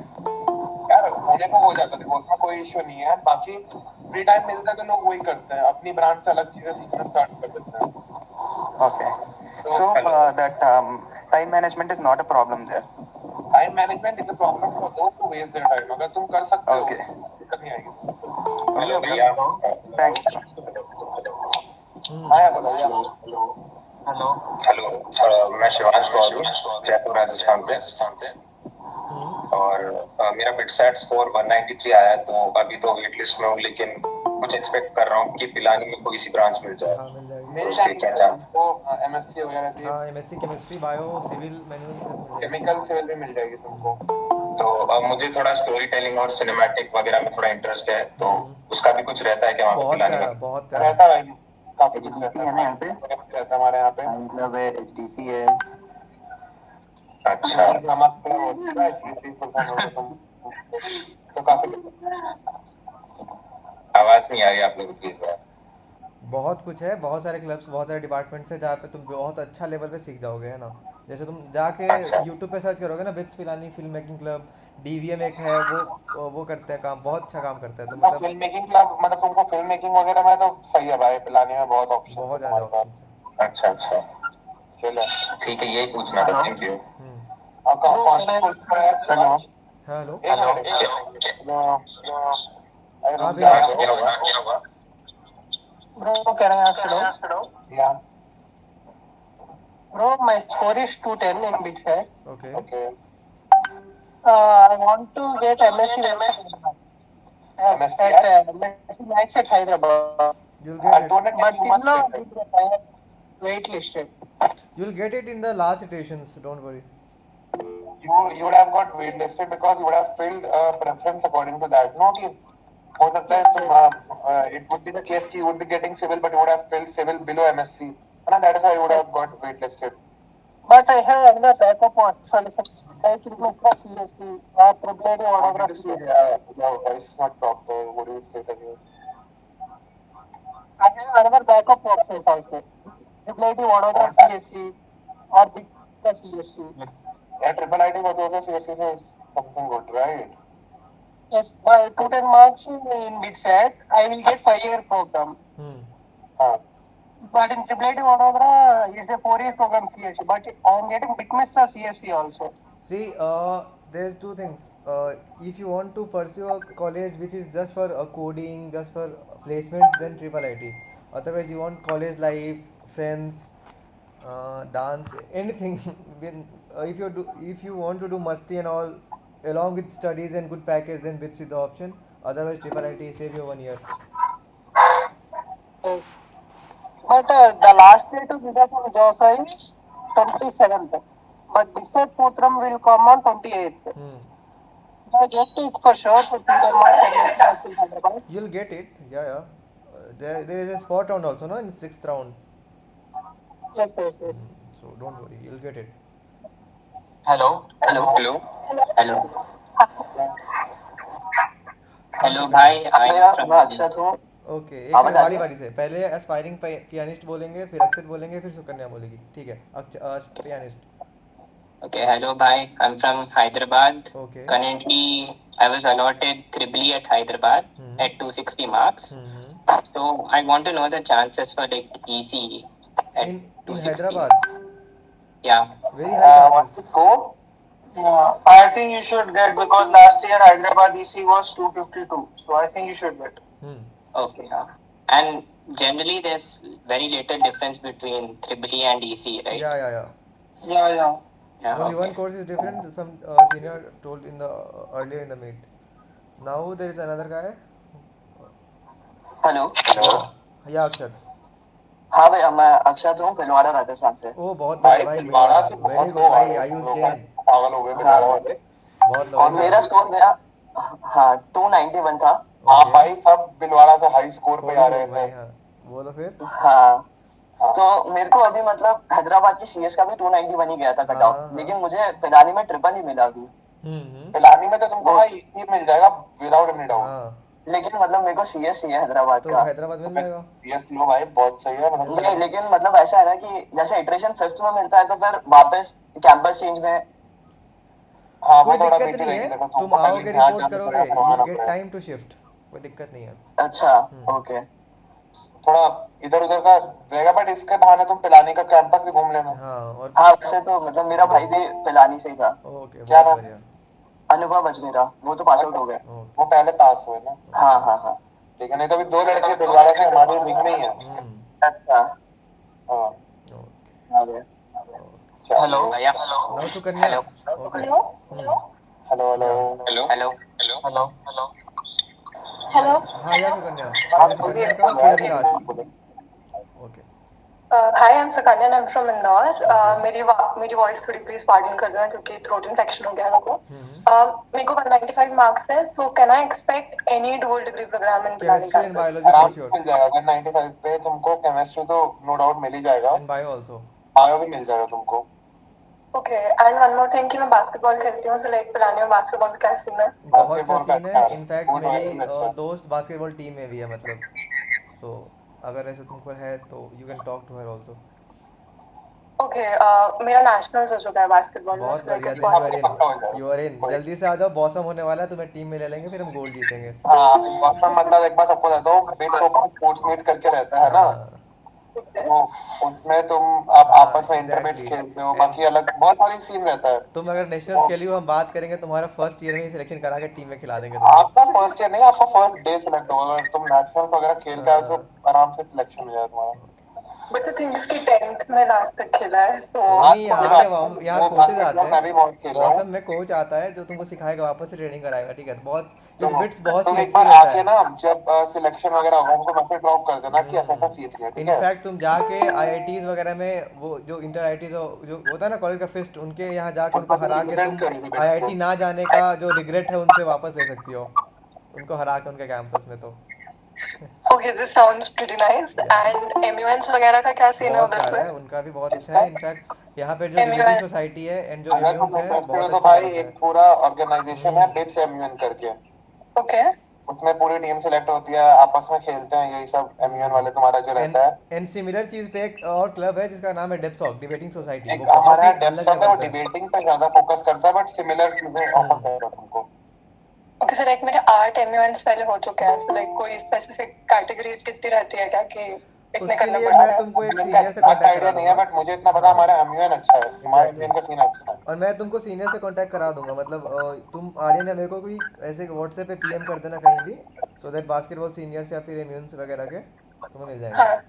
यार होने को हो जाता है, देखो उसमें कोई इश्यू नहीं है. बाकी फ्री टाइम मिलता है तो लोग वही करते हैं, अपनी ब्रांच से अलग चीजें सीखना स्टार्ट कर देते हैं. Okay. So that time management is not a problem there. Time management is a problem for दोस्त हु वेस्ट देयर टाइम. अगर तुम कर सकते हो Okay. दिक्कत नहीं आएगी. Okay, भैया. Thank you. हाँ यार बोलो. भैया हेलो, मैं शिवांश कौर हूँ, जयपुर राजस्थान से. और मेरा बिटसेट स्कोर 193 आया है, तो अभी तो वेट लिस्ट में हूँ, लेकिन कुछ एक्सपेक्ट कर रहा हूँ कि पिलानी में कोई सी ब्रांच मिल जाए. हाँ मिल जाएगी. मेरे उसके क्या चांस? तो एमएससी वगैरह थी, हाँ MSc chemistry bio civil manual सब मिल जाएगी. केमिकल सिविल भी मिल जाएगी तुमको. तो अब मुझे थोड़ा स्टोरी टेलिंग और सिनेमैटिक वगैरह में थोड़ा इंटरेस्ट है, तो उसका भी कुछ रहता है क्या वहाँ पे बहुत पिलानी प्यारा में? बहुत प्यारा. रहता है काफी कुछ एचडीसी रहता है है ना यहाँ पे, रहता है हमारे यहाँ पे. मतलब एचडीसी है. अच्छा, तो काफी आवाज नहीं आ रही आप लोगों की. बहुत कुछ है, बहुत सारे क्लब्स, बहुत सारे डिपार्टमेंट्स हैं जहाँ पे तुम बहुत अच्छा लेवल पे सीख जाओगे, है ना. जैसे तुम जाके अच्छा. यूट्यूब पे सर्च करोगे ना, bits Pilani film making club, DVM एक है, वो करते हैं काम, बहुत अच्छा काम करता है. तो मतलब फिल्म मेकिंग क्लब, मतलब तुमको फिल्म मेकिंग वगैरह में तो सही है भाई, पिलाने में बहुत ऑप्शन है बहुत ज़्यादा तुम्हारे पास. ऑप्शन है. अच्छा अच्छा, चलो ठीक है, यही पूछना था. Thank you. हम्म. और कौन हेलो हाँ हेलो. हाँ रुक भैया. जाओ. क्या हुआ? Bro, can I ask you? या Bro, my score is 210 in BitSat. Okay. Okay. I want to get MSc MSc at MSc Max at Hyderabad. You'll get it. But till now, I have waitlisted. You'll get it in the last iterations, don't worry. You would have got waitlisted because you would have filled a preference according to that. No, कि हो सकता है तुम it would be the case कि you would be getting civil, but you would have filled civil below MSc. And that is how you would have got waitlisted. But I have another backup option. Like in CSC or Triplet or whatever. Your voice is not proper. What do you say again? I have another backup options also. Triplet Vadodara CSC or Big CSC. Yeah, triple IT Vadodara CSC is something good, right? Yes, by 210 marks in BitSat, I will get 5-year program. But in Triplet Vadodara, it's a 4-year program CSC. But I am getting Bitmaster CSC also. See, there's two things. If you want to pursue a college which is just for coding, just for placements, then triple IT. Otherwise, you want college life, friends, dance, anything. If you want to do masti and all, along with studies and good package, then BITS is the option. Otherwise, triple IT save you 1 year. But the last day to visit on Josa is 27th. But BitSat Putram will come on 28th. I get it for sure to 210 marks. You'll get it, yeah. There is a spot round also, no, in 6th round. Yes. So don't worry, you'll get it. Hello hello hello hello hello भाई मैं अक्षत हूँ। Okay, एक second, बारी बारी से। पहले aspiring pianist बोलेंगे, फिर अक्षत बोलेंगे, फिर सुकन्या बोलेगी, ठीक है? Pianist. Okay, hello, bye. I'm from Hyderabad. Okay. Currently, I was allotted Triple E at Hyderabad at 260 marks. So I want to know the chances for like EC at In 260. Hyderabad. Yeah. Very high chances. Go. I think you should get, because last year Hyderabad EC was 252. So I think you should get. Okay. And generally, there's very little difference between Triple E and EC, right? Yeah. Yeah. Yeah, Only okay. one course is different. Some senior told in the earlier in the meet. Now there is another guy. Hello या अक्षत। हाँ भैया, मैं अक्षत हूँ, भिलवाड़ा राजस्थान से। ओ बहुत बढ़िया भाई, भिलवाड़ा से वेरी बहुत गुड लोग आ भाई, रहे हैं, आयुष लोग जैन। पागल हो गए भिलवाड़ा वाले। बहुत लोग। मेरा स्कोर मेरा हाँ 291 था। हाँ भाई, सब भिलवाड़ा से हाई स्कोर पे आ रहे थे। हाँ बोलो फिर। हाँ, तो मेरे को अभी मतलब हैदराबाद की सीएस का भी 291 ही गया था कट ऑफ, लेकिन मुझे पिलानी में ट्रिपल ही मिला अभी। पिलानी में तो तुमको भाई इसी मिल जाएगा विदाउट एनी डाउट। लेकिन मतलब मेरे को सीएस ही है हैदराबाद तो का। हैदराबाद मिल जाएगा। सीएस लो भाई, बहुत सही है। नहीं, लेकिन मतलब ऐसा है ना कि जैसे इटरेशन फिफ्थ में मिलता है तो फिर वापस कैंपस चेंज में। हाँ, कोई दिक्कत नहीं है, तुम आओगे रिपोर्ट करोगे, you get time to shift, कोई दिक्कत नहीं है। अच्छा ओके। थोड़ा इधर उधर का रहेगा, बट इसके बहाने तुम पिलानी का कैंपस भी घूम लेना। हाँ वैसे तो मतलब मेरा भाई भी पिलानी से ही था। ओके, क्या बहुत नाम? बढ़िया। अनुभव अजमेरा, वो तो पास आउट हो गए। वो पहले पास हुए ना। हाँ। ठीक है, नहीं तो अभी 2 लड़के भिलवाड़ा से हमारे रिंग में ही है। अच्छा हाँ। हेलो भैया। नौ Sukanya. Okay. Hello hello hello hello hello. हाँ या सुकन्या, पहले सुकन्या का फिर Abhilash. Okay. Hi, I am Sukanya, I am from Indore. मेरी वॉइस थोड़ी प्लीज पार्डन कर देना क्योंकि थ्रोट इन्फेक्शन हो गया है मेरे को। मेरे को 195 मार्क्स है, so can I expect any dual degree program in Pilani chemistry and campus? Biology आराम फॉर से श्योर। मिल जाएगा। अगर 95 पे तुमको केमिस्ट्री तो नो डाउट मिल ही जाएगा, एंड बायो आल्सो। बायो भी मिल जाएगा तुमको। Okay, and one more thing कि मैं बास्केटबॉल खेलती हूँ, सो लाइक पिलानी में बास्केटबॉल का क्या सीन है? बहुत अच्छा सीन है, इनफैक्ट मेरी दोस्त बास्केटबॉल टीम में भी है, मतलब सो अगर ऐसा तुमको है तो you can talk to her also. Okay, मेरा नेशनल्स हो चुका है बास्केटबॉल में, बहुत सो लाइक बढ़िया, यू आर इन, जल्दी से आ जाओ, बॉसम होने वाला है, तुम्हें टीम में ले लेंगे, फिर हम गोल्ड जीतेंगे। हाँ, बॉटम मतलब एक बार सबको बताता हूँ, बिट्स ओपन स्पोर्ट्स मीट करके रहता है ना, तो उसमें तुम आप आपस में इंटरबिट्स खेलते हो, बाकी अलग बहुत सारी सीन रहता है। तुम अगर नेशनल्स खेली हो, हम बात करेंगे, तुम्हारा फर्स्ट ईयर में ही सिलेक्शन करा के टीम में खिला देंगे। आपका फर्स्ट ईयर नहीं, आपका फर्स्ट डे सिलेक्ट होगा। अगर तुम नेशनल वगैरह खेल के आए तो आराम से सिलेक्शन हो जाएगा तुम्हारा। बट द थिंग इज कि 10th में लास्ट तक खेला है, सो नहीं, यहाँ कोचेज आते मैं भी बहुत खेल हैं, रहा हूँ। बॉसम में कोच आता है जो तुमको सिखाएगा, वापस से ट्रेनिंग कराएगा, ठीक है? बहुत बिट्स बहुत तुम एक सीरियसली बार रहता आके है। ना, जब सिलेक्शन वगैरह होगा हमको मैसेज ड्रॉप कर देना कि ऐसा सीन है, ठीक है? इनफैक्ट तुम जाके आईआईटीज वगैरह में, वो जो इंटर आईआईटीज जो होता है ना कॉलेज का फेस्ट, उनके यहाँ जाके उनको हरा के तुम आईआईटी ना जाने का जो रिग्रेट है उनसे वापस ले सकती हो, उनको हरा के उनके कैंपस में। तो okay, this sounds pretty nice. And MUNs वगैरह का क्या सीन है बहुत उधर प्यारा से? है, उनका भी बहुत अच्छा है। इनफैक्ट यहाँ पे जो डिबेटिंग सोसाइटी है एंड जो अगर तुम इम्यून्स है इंटरेस्टेड हो बहुत तो अच्छा भाई करते एक हैं। पूरा ऑर्गेनाइजेशन है बिट्स एमयूएन करके, ओके, उसमें पूरी टीम सेलेक्ट होती है, आपस में खेलते हैं यही सब एमयूएन वाले तुम्हारा जो रहता है। एंड सिमिलर चीज पे एक और क्लब है जिसका नाम है डेप्सॉक, डिबेटिंग सोसाइटी, एक वो बहुत हमारा ही डेप्थ अलग है, वो लेवल पे है। डिबेटिंग पे ज्यादा फोकस करता है, बट सिमिलर चीजें ऑफर करेगा तुमको। ओके, सो लाइक मेरे 8 एमयूएनस पहले हो चुके हैं, सो लाइक कोई स्पेसिफिक कैटेगरी कितनी रहती है क्या कि इतने उसके करना लिए पड़ता मैं है? तुमको एक इनका सीनियर से एग्जैक्ट कांटेक्ट करा आइडिया नहीं है, दूंगा। बट मुझे इतना पता हमारा एमयूएन अच्छा है, हमारे एमयूएन का सीन अच्छा है। और मैं तुमको सीनियर से कांटेक्ट करा दूंगा, मतलब तुम आर्यन या मेरे को कोई ऐसे व्हाट्सएप पे पीएम कर देना कहीं भी, सो दैट बास्केटबॉल सीनियर्स या फिर इम्यून्स वगैरह के तुम्हें मिल जाएंगे। हाँ,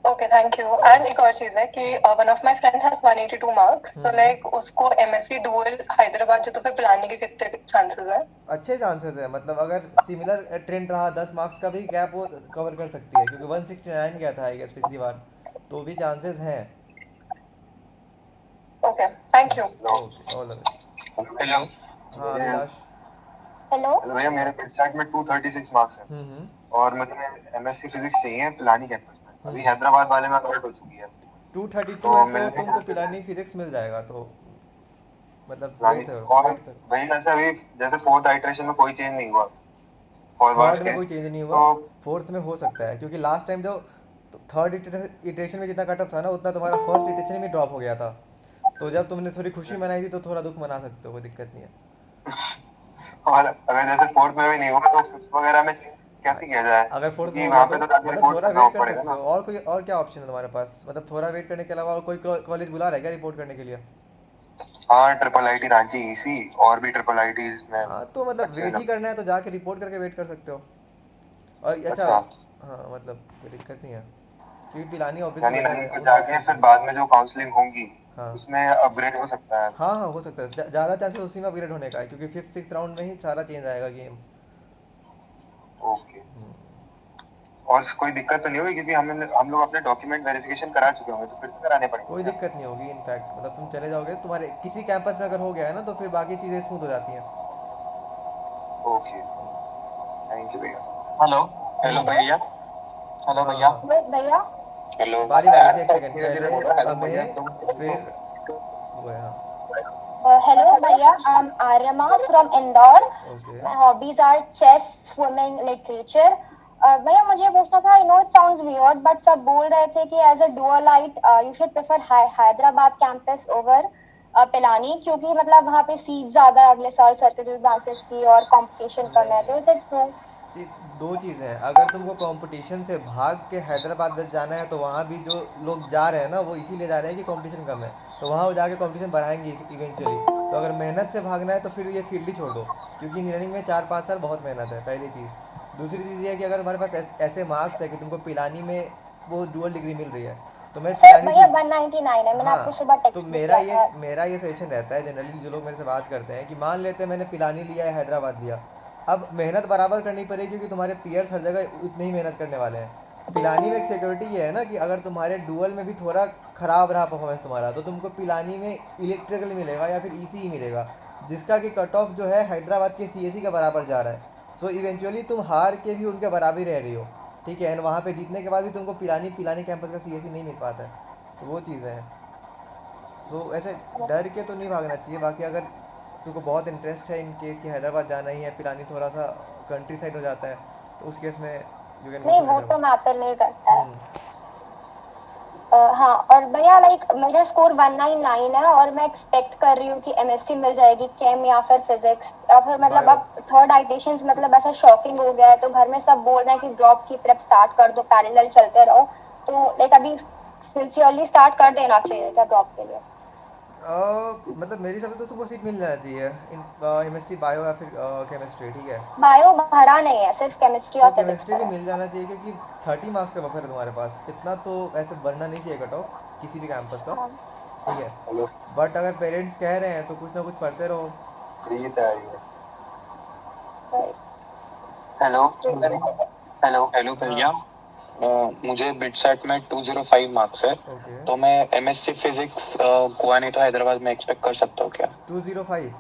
ओके, थैंक यू। एंड एक और चीज है कि one of my friends has 182 marks, तो लाइक उसको एमएससी डुअल हैदराबाद जो, तो फिर पिलाने के कितने चांसेस है? अच्छे चांसेस है, मतलब अगर सिमिलर ट्रेंड रहा, 10 मार्क्स का भी गैप वो कवर कर सकती है, क्योंकि 169 गया था आई गेस पिछली बार, तो भी चांसेस हैं। Okay, thank you. Okay, all the best. Hello, हाँ अभिलाष। हेलो भैया, मेरे पिटसैट में 236 मार्क्स है और मुझे एमएससी फिजिक्स चाहिए पिलानी कैंपस में। अभी हैदराबाद वाले में अलर्ट हो चुकी है। 232 है तो तुमको पिलानी फिजिक्स मिल जाएगा, तो मतलब यानी और वेट कर। वही जैसे अभी जैसे फोर्थ आइटरेशन में कोई चेंज नहीं हुआ फॉर वर्स थर्ड में के, कोई चेंज नहीं हुआ, तो फोर्थ में हो सकता है क्योंकि लास्ट टाइम जो थर्ड इटरेशन में जितना कट ऑफ था ना उतना तुम्हारा फर्स्ट इटरेशन में ड्रॉप हो गया था। तो जब तुमने थोड़ी खुशी मनाई थी तो थोड़ा दुख मना सकते हो, कोई दिक्कत नहीं है। और अगर जैसे फोर्थ में भी नहीं हुआ तो फिफ्थ वगैरह में कैसे किया जाए, अगर फोर्थ में क्योंकि हो वहाँ गया पे तो तो जाके मतलब रिपोर्ट थोड़ा करना वेट कर पड़ेगा सकते ना। हो। और कोई और क्या ऑप्शन है तुम्हारे पास, मतलब थोड़ा वेट करने के अलावा और कोई कॉलेज बुला रहा है क्या रिपोर्ट करने के लिए? हाँ ट्रिपल आईटी रांची ईसी और भी ट्रिपल आई में हाँ तो मतलब अच्छे वेट ही हैं। करना है तो जाके रिपोर्ट करके वेट कर सकते हो। और अच्छा, अच्छा, हाँ मतलब कोई दिक्कत नहीं है क्योंकि पिलानी ऑब्वियसली यानी बेटर नहीं है तो उन जाके ऑप्शन फिर से। बाद में जो काउंसलिंग होगी हाँ उसमें अपग्रेड हो सकता है। हाँ हाँ हो सकता है, ज़्यादा चांसेस उसी में अपग्रेड होने का है क्योंकि फिफ्थ सिक्स राउंड में ही सारा चेंज आएगा गेम। ओके, और कोई दिक्कत तो नहीं होगी क्योंकि हम लोग अपने डॉक्यूमेंट वेरिफिकेशन करा चुके होंगे तो फिर से कराने पड़ेंगे कोई क्या? दिक्कत नहीं होगी इनफैक्ट, मतलब तुम चले जाओगे तुम्हारे किसी कैंपस में अगर हो गया है ना तो फिर बाकी चीज़ें स्मूथ हो जाती हैं। ओके, थैंक यू भैया। हेलो हेलो भैया। हेलो हाँ भैया। हाँ भैया हेलो बारी बारी से, एक यार सेकंड धीरे धीरे पहले बोलो, हेलो भैया अमेय, फिर वो है हाँ। hello भैया, I'm Aryama from Indore. Okay My hobbies are chess, swimming, literature. भैया मुझे पूछना था, I know it sounds weird, but सब बोल रहे थे कि as a dualite, you should prefer Hyderabad campus over Pilani क्योंकि मतलब वहाँ पे सीट ज्यादा है अगले साल सर्किटरी ब्रांचेस की और कंपटीशन कम है, तो इज इट ट्रू? सी दो चीज़ें हैं, अगर तुमको कंपटीशन से भाग के हैदराबाद में जाना है तो वहाँ भी जो लोग जा रहे हैं ना वो इसीलिए जा रहे हैं कि कंपटीशन कम है, तो वहाँ वो जाके कंपटीशन बढ़ाएंगे इवेंचुअली। तो अगर मेहनत से भागना है तो फिर ये फील्ड ही छोड़ दो क्योंकि इंजीनियरिंग में 4-5 साल बहुत मेहनत है, पहली चीज़। दूसरी चीज़ ये है कि अगर तुम्हारे पास ऐसे मार्क्स है कि तुमको पिलानी में वो डुअल डिग्री मिल रही है तो मैं पिलानी भैया चूज। 199 है, मैंने हाँ आपको सुबह तो टेक्स्ट भी किया था। मेरा ये सजेशन रहता है जनरली जो लोग मेरे से बात करते हैं कि मान लेते हैं मैंने पिलानी लिया है हैदराबाद लिया, अब मेहनत बराबर करनी पड़ेगी क्योंकि तुम्हारे पीयर्स हर जगह उतनी ही मेहनत करने वाले हैं। पिलानी में एक सिक्योरिटी ये है ना कि अगर तुम्हारे डुअल में भी थोड़ा ख़राब रहा परफॉर्मेंस तुम्हारा तो तुमको पिलानी में इलेक्ट्रिकल मिलेगा या फिर ईसी ही मिलेगा, जिसका कि कट ऑफ जो है हैदराबाद के सीएससी का बराबर जा रहा है। सो इवेंचुअली तुम हार के भी उनके बराबर ही रह रही हो, ठीक है, एंड वहाँ पे जीतने के बाद भी तुमको पिलानी कैंपस का सीएससी नहीं मिल पाता है। तो वो चीज़ें हैं। सो ऐसे डर के तो नहीं भागना चाहिए। बाकी अगर तुमको बहुत इंटरेस्ट है इन केस कि हैदराबाद जाना ही है, पिलानी थोड़ा सा कंट्री साइड हो जाता है, तो उस केस में यू कैन गो नहीं टू वो तो हैदराबाद। मैटर नहीं करता है। हाँ और भैया लाइक मेरा स्कोर 199 है और मैं एक्सपेक्ट कर रही हूँ कि एमएससी मिल जाएगी केम या फिर फिजिक्स या फिर मतलब बायो। अब थर्ड आइटेशंस मतलब ऐसा शॉकिंग हो गया है तो घर में सब बोल रहे हैं कि ड्रॉप की प्रेप स्टार्ट कर दो, पैरेलल चलते रहो, तो लाइक अभी सिंसियरली स्टार्ट कर देना चाहिए क्या ड्रॉप के लिए? मतलब मेरी हिसाब से तो तुमको सीट मिल जाना चाहिए इन एमएससी बायो या फिर केमिस्ट्री, ठीक है। बायो भरा नहीं है, सिर्फ केमिस्ट्री तो और फिजिक्स केमिस्ट्री भी भरा है। मिल जाना चाहिए क्योंकि 30 मार्क्स का बफर है तुम्हारे पास, इतना तो ऐसे बढ़ना नहीं चाहिए कट ऑफ किसी भी कैंपस का, हाँ। ठीक है। बट अगर पेरेंट्स कह रहे हैं तो कुछ ना कुछ पढ़ते रहो। प्रीत आई है। हेलो हेलो हेलो हाँ भैया। मुझे बिटसेट में 205 मार्क्स है, ओके। तो मैं एमएससी फिजिक्स गोवा नहीं तो हैदराबाद में एक्सपेक्ट कर सकता हूँ क्या? 205।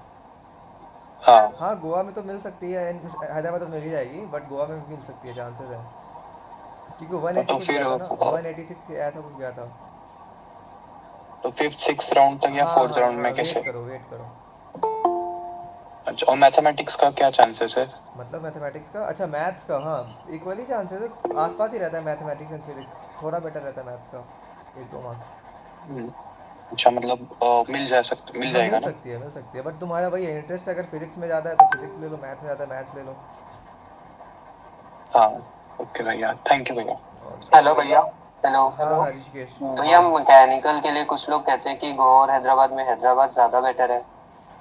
हाँ। हाँ गोवा में तो मिल सकती है, हैदराबाद तो मिल ही जाएगी, बट गोवा में भी मिल सकती है, चांसेस है क्योंकि 180 तो कुछ फिर गया था ना, 186 ऐसा कुछ गया था। तो फिफ्थ सिक्स राउंड तक या हाँ फोर्थ हाँ राउंड हाँ में कैसे? वेट करो। अच्छा, और मैथमेटिक्स का क्या चांसेस है? मतलब मैथमेटिक्स का, अच्छा मैथ्स का हाँ इक्वली चांसेस है, आसपास ही रहता है मैथमेटिक्स एंड फिजिक्स, थोड़ा बेटर रहता है मैथ्स का 1-2 मार्क्स। अच्छा, मतलब मिल हाँ जाएगा ना? मिल सकती है बट तुम्हारा वही इंटरेस्ट अगर फिजिक्स में ज़्यादा है तो फिजिक्स ले लो, मैथ्स में ज़्यादा है मैथ्स ले लो। हाँ। ओके भैया, थैंक यू भैया। हेलो भैया। हेलो हाँ हाँ ऋषिकेश। भैया, मैकेनिकल के लिए कुछ लोग कहते हैं कि गोवा और हैदराबाद में हैदराबाद ज़्यादा बेटर है।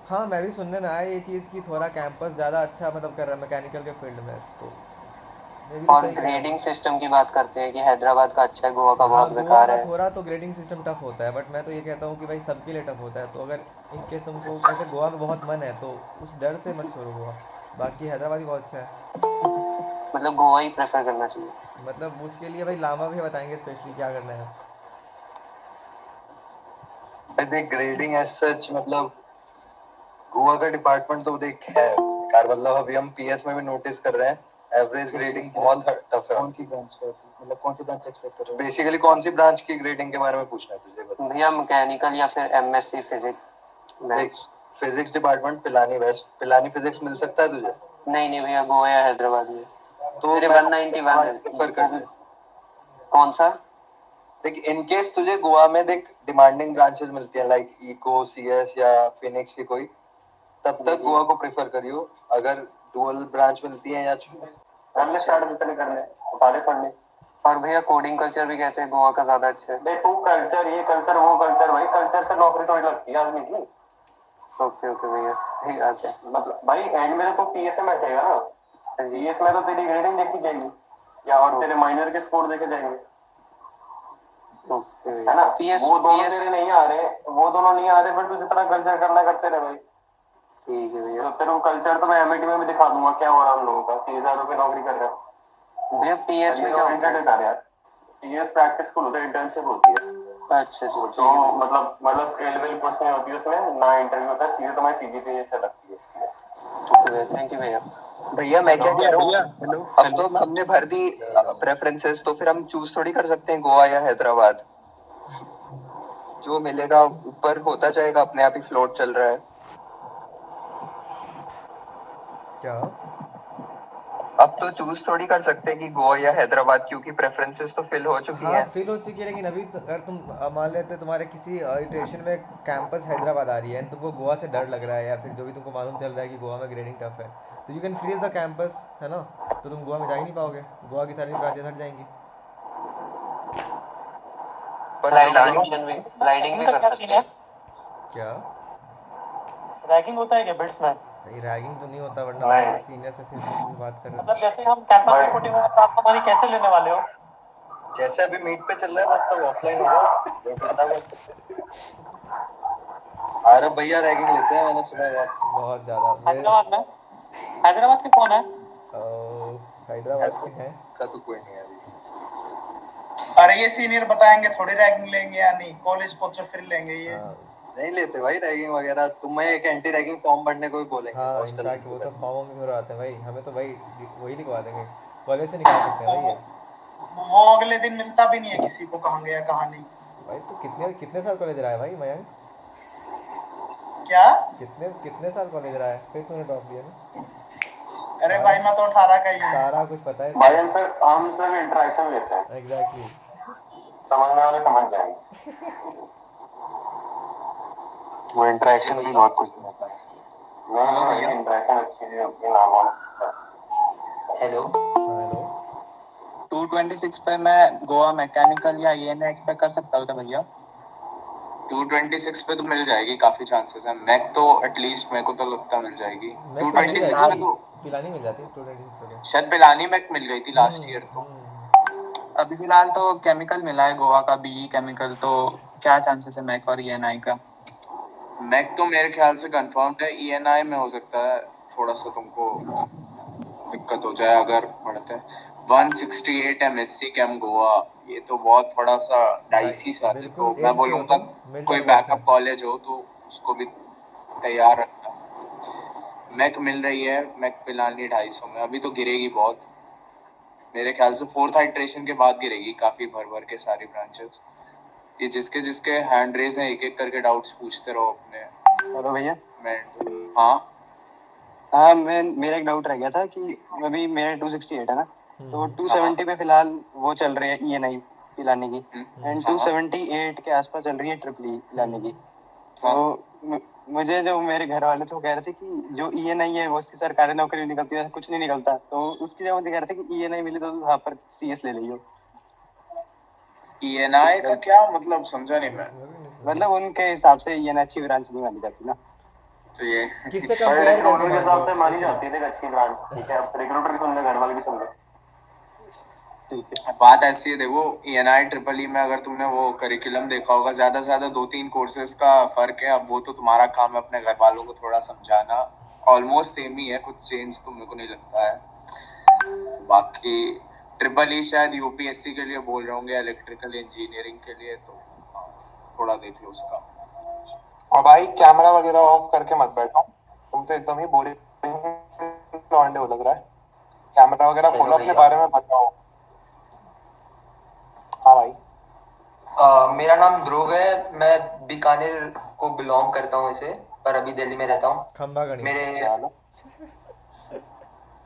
हाँ मैं भी सुनने में आया ये चीज़ कि थोड़ा कैंपस ज़्यादा अच्छा मतलब कर रहा है मैकेनिकल के फील्ड में, तो मे भी और सही कह रहे ग्रेडिंग हो। सिस्टम की बात करते हैं कि हैदराबाद का अच्छा है, गोवा का हाँ बहुत गोवा बेकार का है। थोड़ा तो ग्रेडिंग सिस्टम टफ होता है, बट मैं तो ये कहता हूँ कि भाई सबके लिए टफ होता है, तो अगर इन केस तुमको ऐसे गोवा में बहुत मन है तो उस डर से मत छोड़ो गोवा। बाकी हैदराबाद भी बहुत अच्छा है। मतलब गोवा ही प्रेफर करना चाहिए। मतलब उसके लिए भाई लामा भी बताएंगे स्पेशली क्या करना है। देख ग्रेडिंग एज सच मतलब गोवा का डिपार्टमेंट तो देख है यार, मतलब अभी हम पीएस में भी नोटिस कर रहे हैं एवरेज ग्रेडिंग बहुत टफ है। कौन सी ब्रांच का मतलब कौन सी ब्रांच एक्सपेक्ट कर रहे हो? बेसिकली कौन सी ब्रांच की ग्रेडिंग के बारे में पूछना है तुझे, बता। भैया मैकेनिकल या फिर एमएससी फिजिक्स देख maths. Physics department Pilani west, Pilani physics मिल सकता है तुझे? नहीं नहीं भैया, गोवा या हैदराबाद में। तो मेरे 191 है। प्रेफर कर ले। कौन सा? देख इन केस तुझे गोवा में देख डिमांडिंग ब्रांचेस मिलती हैं लाइक इको, सीएस या फिनिक्स की कोई, तब तक गोवा को प्रेफर करियो। अगर डुअल ब्रांच मिलती है या हमने स्टार्ट कितने करने सारे पढ़ने। और भैया कोडिंग कल्चर भी कहते हैं गोवा का ज्यादा अच्छा है। भाई तू कल्चर, ये कल्चर, वो कल्चर, भाई कल्चर से नौकरी थोड़ी लगती है आदमी की। ओके ओके भैया, ठीक बात है। मतलब भाई एंड में तो पीएस में बैठेगा ना, पीएस में तो तेरी ग्रेडिंग देखी जाएगी या और तेरे माइनर के स्कोर देखे जाएंगे, है ना। वो दोनों तेरे नहीं आ रहे, वो दोनों नहीं आ रहे, फिर तू जितना कल्चर करना करते रहे भाई। ठीक है भैया। तो तेरे को कल्चर तो मैं एमआईटी में भी दिखा दूंगा क्या हो रहा है हम लोगों का। 30,000 रुपये नौकरी कर रहे हैं भैया। पीएस में क्या होता है यार? पीएस प्रैक्टिस स्कूल होता है, इंटर्नशिप होती है। अच्छा तो मतलब स्केलेबल कुछ नहीं होती उसमें, ना इंटरव्यू होता है, सीधे तुम्हारी सीजीपीए से लगती है। थैंक यू भैया। भैया मैं क्या कह रहा हूँ, अब तो हमने भर दी प्रेफरेंसेस, तो फिर हम चूज थोड़ी कर सकते हैं गोवा या हैदराबाद। जो मिलेगा ऊपर होता जाएगा, अपने आप ही फ्लोट चल रहा है। क्या अब तो चूज थोड़ी कर सकते हैं कि गोवा या हैदराबाद, क्योंकि प्रेफरेंसेस तो फिल हो चुकी हाँ हैं। फिल हो चुकी है, लेकिन अभी अगर तुम मान लेते तुम्हारे किसी इटरेशन में कैंपस हैदराबाद आ रही है, तुमको गोवा से डर लग रहा है या फिर जो भी तुमको मालूम चल रहा है कि गोवा में ग्रेडिंग टफ है, तो you can freeze the campus, है ना। तो तुम गोवा में जा ही नहीं पाओगे, गोवा की सारी ब्रांचेस हट जाएंगी। स्लाइडिंग भी कर सकते हैं। क्या रैगिंग होता है क्या बिट्स में? रैगिंग तो नहीं होता, वरना तुम्हारे सीनियर से बात कर रहे मतलब जैसे हम कैंपस रिपोर्टिंग में बात हमारी कैसे लेने वाले हो? जैसे अभी मीट पे चल रहा है बस, तब ऑफलाइन होगा। अरे भैया रैगिंग लेते हैं, मैंने सुना है बहुत ज्यादा। हैदराबाद में? हैदराबाद के कौन है? हैदराबाद के हैं का तो कोई नहीं है अभी। अरे ये सीनियर बताएंगे थोड़ी रैगिंग लेंगे या नहीं, कॉलेज पहुंचो फिर लेंगे ये। नहीं लेते भाई रैगिंग वगैरह, तुम्हें एक एंटी रैगिंग फॉर्म भरने को भी बोलेंगे हाँ हॉस्टल इनफैक्ट वो सब फॉर्म में भरवाते हैं भाई, हमें तो भाई वही लिखवा देंगे, कॉलेज से निकाल सकते हैं भाई। वो अगले दिन मिलता भी नहीं है किसी को, कहाँ गया कहाँ नहीं। भाई तो कितने साल कॉलेज रहा है भाई मयंक? क्या कितने साल कॉलेज रहा है, फिर तूने ड्रॉप लिया ना? अरे भाई मैं तो 18 का ही हूँ। सारा कुछ पता है भाई हम सब इंटरेक्शन लेते हैं। एग्जैक्टली, समझने वाले समझ जाएंगे। वो इंटरेक्शन भी बहुत कुछ होता है। नहीं इंटरेक्शन अच्छी है अपने नाम। हेलो हेलो 226 पे मैं गोवा मैकेनिकल या ईएनए एक्सपेक्ट कर सकता हूँ भैया? 226 पे तो मिल जाएगी, काफी चांसेस है। मैक तो एटलीस्ट मेरे को तो लगता है मिल जाएगी। 226 पे तो पिलानी मिल जाती है 226 पे। शायद पिलानी मैक मिल गई थी लास्ट ईयर। तो अभी फिलहाल तो केमिकल मिला है गोवा का, बीई केमिकल, तो क्या चांसेस है मैक और ईएनआई का? मैक तो मेरे ख्याल से कंफर्म्ड है, ईएनआई में हो सकता है थोड़ा सा तुमको दिक्कत हो जाए अगर पढ़ते हैं। 168 एमएससी कैम गोवा, ये तो बहुत थोड़ा सा डाइसी सा है। तो मैं बोलूँगा कोई बैकअप कॉलेज हो तो उसको भी तैयार रखना। मैक मिल रही है, मैक पिलानी 250 में, अभी तो गिरेगी बहुत मेरे ख्याल से। 4th आइट्रेशन के बाद गिरेगी काफी भर के सारी ब्रांचेस। ये जिसके हैंड रेज हैं, एक एक करके डाउट्स पूछते रहो अपने। हेलो भैया। हाँ मेरा एक डाउट रह गया था कि अभी मेरा 268 है ना, तो 270 पे फिलहाल वो चल रही है ईएनआई पिलाने की, एंड 278 के आसपास चल रही है ट्रिपल पिलाने की। तो मुझे जो मेरे घर वाले थे वो कह रहे थे कि जो ईएनआई है वो उसकी सरकारी नौकरी निकलती है, कुछ नहीं निकलता, तो उसके लिए मुझे कह रहे थे कि ईएनआई मिली तो वहाँ पर सीएस ले लियो। ईएनआई का क्या मतलब, समझा नहीं मैं। मतलब उनके हिसाब से ईएनआई अच्छी ब्रांच नहीं मानी जाती ना, तो ये किससे कंपेयर करते हैं? हिसाब से मानी जाती है अच्छी ब्रांच। ठीक है, अब रिक्रूटर की सुन ले, घर वाले की सुन ले। ठीक है, बात ऐसी है, देखो ईएनआई ट्रिपल ई में अगर तुमने वो करिकुलम देखा होगा, ज्यादा से ज्यादा 2-3 कोर्सेज का फर्क है। अब वो तो तुम्हारा काम है अपने घर वालों को थोड़ा समझाना। ऑलमोस्ट सेम ही है, कुछ चेंज तो मेरे को नहीं लगता है। बाकी ट्रिपल ई शायद यूपीएससी के लिए बोल रहे होंगे, इलेक्ट्रिकल इंजीनियरिंग के लिए, तो थोड़ा देख लो उसका। और भाई कैमरा वगैरह ऑफ करके मत बैठो, तुम तो एकदम ही बोरिंग लौंडे हो लग रहा है। कैमरा वगैरह खोलो, अपने बारे में बताओ। हाँ भाई। मेरा नाम ध्रुव है, मैं बीकानेर को बिलोंग करता हूँ। इसे पर अभी दिल्ली में रहता हूँ। खंबा गणी मेरे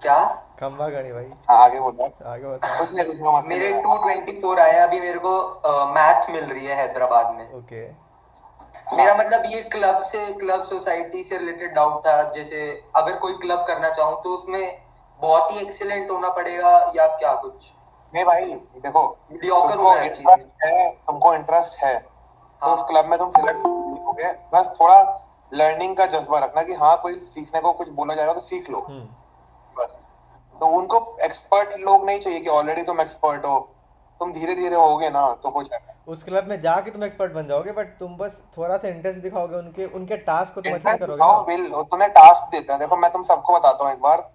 क्या खंबा गणी भाई, आगे बोलो। आगे बताओ। कुछ नहीं, कुछ नहीं, मस्ती मेरे कर रहा हूँ। 224 आया अभी मेरे को। मैथ मिल रही है हैदराबाद में। ओके, मेरा मतलब ये क्लब सोसाइटी से रिलेटेड डाउट था। जैसे अगर कोई क्लब करना चाहूँ तो उसमें बहुत ही एक्सीलेंट होना पड़ेगा या क्या कुछ? नहीं भाई देखो, Mediocre तुमको होना चाहिए। इंटरेस्ट है तो उस क्लब में तुम सिलेक्ट होगे। बस थोड़ा लर्निंग का जज्बा रखना कि हाँ कोई सीखने को कुछ बोला जाएगा तो सीख लो बस। तो उनको एक्सपर्ट लोग नहीं चाहिए कि ऑलरेडी तुम एक्सपर्ट हो, तुम धीरे धीरे होगे ना तो हो जाएगा। उस क्लब में जाके तुम एक्सपर्ट बन जाओगे, बट तुम बस थोड़ा सा इंटरेस्ट दिखाओगे, उनके उनके टास्क को तुम अच्छे से करोगे ना। बिल तुम्हें टास्क देते हैं। देखो मैं तुम सबको बताता हूँ एक बार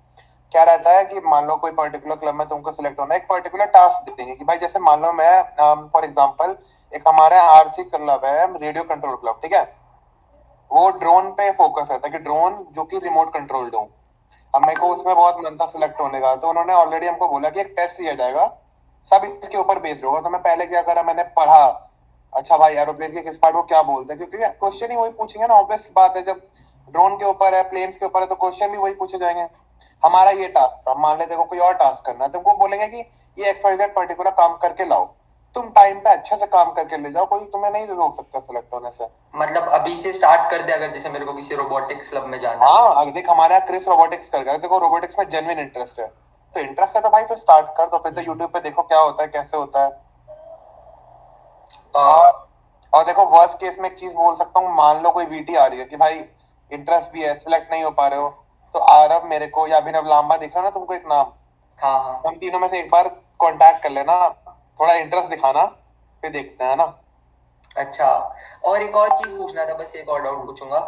क्या रहता है कि मान लो कोई पर्टिकुलर क्लब में तुमको सिलेक्ट होना है, एक पर्टिकुलर टास्क देंगे कि भाई जैसे मान लो मैं फॉर एग्जांपल एक हमारा आरसी क्लब है, रेडियो कंट्रोल क्लब, ठीक है। वो ड्रोन पे फोकस रहता है कि ड्रोन जो कि रिमोट कंट्रोल्ड हो। अब मेरे को उसमें बहुत मन था सिलेक्ट होने का, तो उन्होंने ऑलरेडी हमको बोला कि एक टेस्ट लिया जाएगा, सब इसके ऊपर बेस्ड होगा। तो मैं पहले क्या करा, मैंने पढ़ा अच्छा भाई एरोप्लेन के किस पार्ट को क्या बोलते हैं, क्योंकि क्वेश्चन ही वही पूछेंगे ना, ऑब्वियस बात है। जब ड्रोन के ऊपर है, प्लेन्स के ऊपर है, तो क्वेश्चन भी वही पूछे जाएंगे। हमारा ये टास्क था, मान लेते को कोई और टास्क करना है, तुमको बोलेंगे कि ये XYZ पर्टिकुलर काम करके लाओ, तुम टाइम पे अच्छे से काम करके ले जाओ, कोई तुम्हें नहीं रोक सकता सिलेक्ट होने से। मतलब अभी से स्टार्ट कर दे अगर जैसे मेरे को किसी रोबोटिक्स क्लब में जाना है। हाँ अगर देख हमारे यहाँ क्रिस रोबोटिक्स कर गया, देखो रोबोटिक्स में जेन्युइन इंटरेस्ट है, तो इंटरेस्ट है तो भाई फिर स्टार्ट कर दो। फिर तो यूट्यूब पे देखो क्या होता है कैसे होता है। और देखो वर्स्ट केस में एक चीज बोल सकता हूँ, मान लो कोई VT आ रही है कि भाई इंटरेस्ट भी है, सिलेक्ट नहीं हो पा रहे हो, तो आरव मेरे को या अभिनव लांबा दिख रहा ना तुमको एक नाम, हाँ हम तीनों में से एक बार कांटेक्ट कर लेना, थोड़ा इंटरेस्ट दिखाना, फिर देखते हैं ना। अच्छा, और एक और चीज पूछना था, बस एक और डाउट पूछूंगा।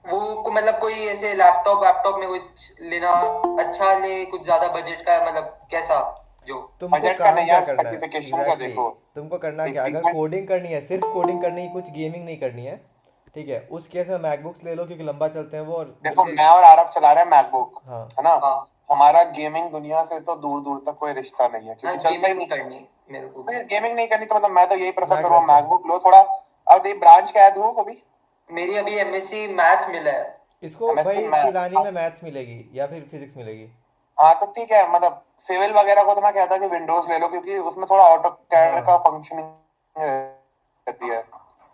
वो मतलब कोई ऐसे लैपटॉप में कुछ लेना अच्छा ले, कुछ ज्यादा बजट का, मतलब कैसा जो तुमको बजट का काम नहीं क्या यार, करना है स्पेसिफिकेशन का एग्जैक्टली, देखो। तुमको करना क्या, अगर कोडिंग करनी है, सिर्फ कोडिंग करनी है, कुछ गेमिंग नहीं करनी है, ठीक है, उस केस में मैकबुक्स ले लो क्योंकि लंबा चलते हैं वो। और देखो मैं और आरव चला रहे हैं मैकबुक, हाँ है ना। हमारा गेमिंग दुनिया से तो दूर दूर तक कोई रिश्ता नहीं है, क्योंकि चलता ही नहीं करनी मेरे को। गेमिंग नहीं करनी, तो मतलब मैं तो यही प्रेफर करूंगा मैकबुक लो थोड़ा। अब ये ब्रांच क्या है तू कभी? मेरी अभी MSc मैथ मिला है। इसको भाई पिलानी में मैथ्स मिलेगी या फिर फिजिक्स मिलेगी। हाँ तो ठीक है, मतलब सिविल वगैरह को तो मैं कहता कि विंडोज ले लो, क्योंकि उसमें थोड़ा ऑटो कैड का फंक्शनिंग रहती है,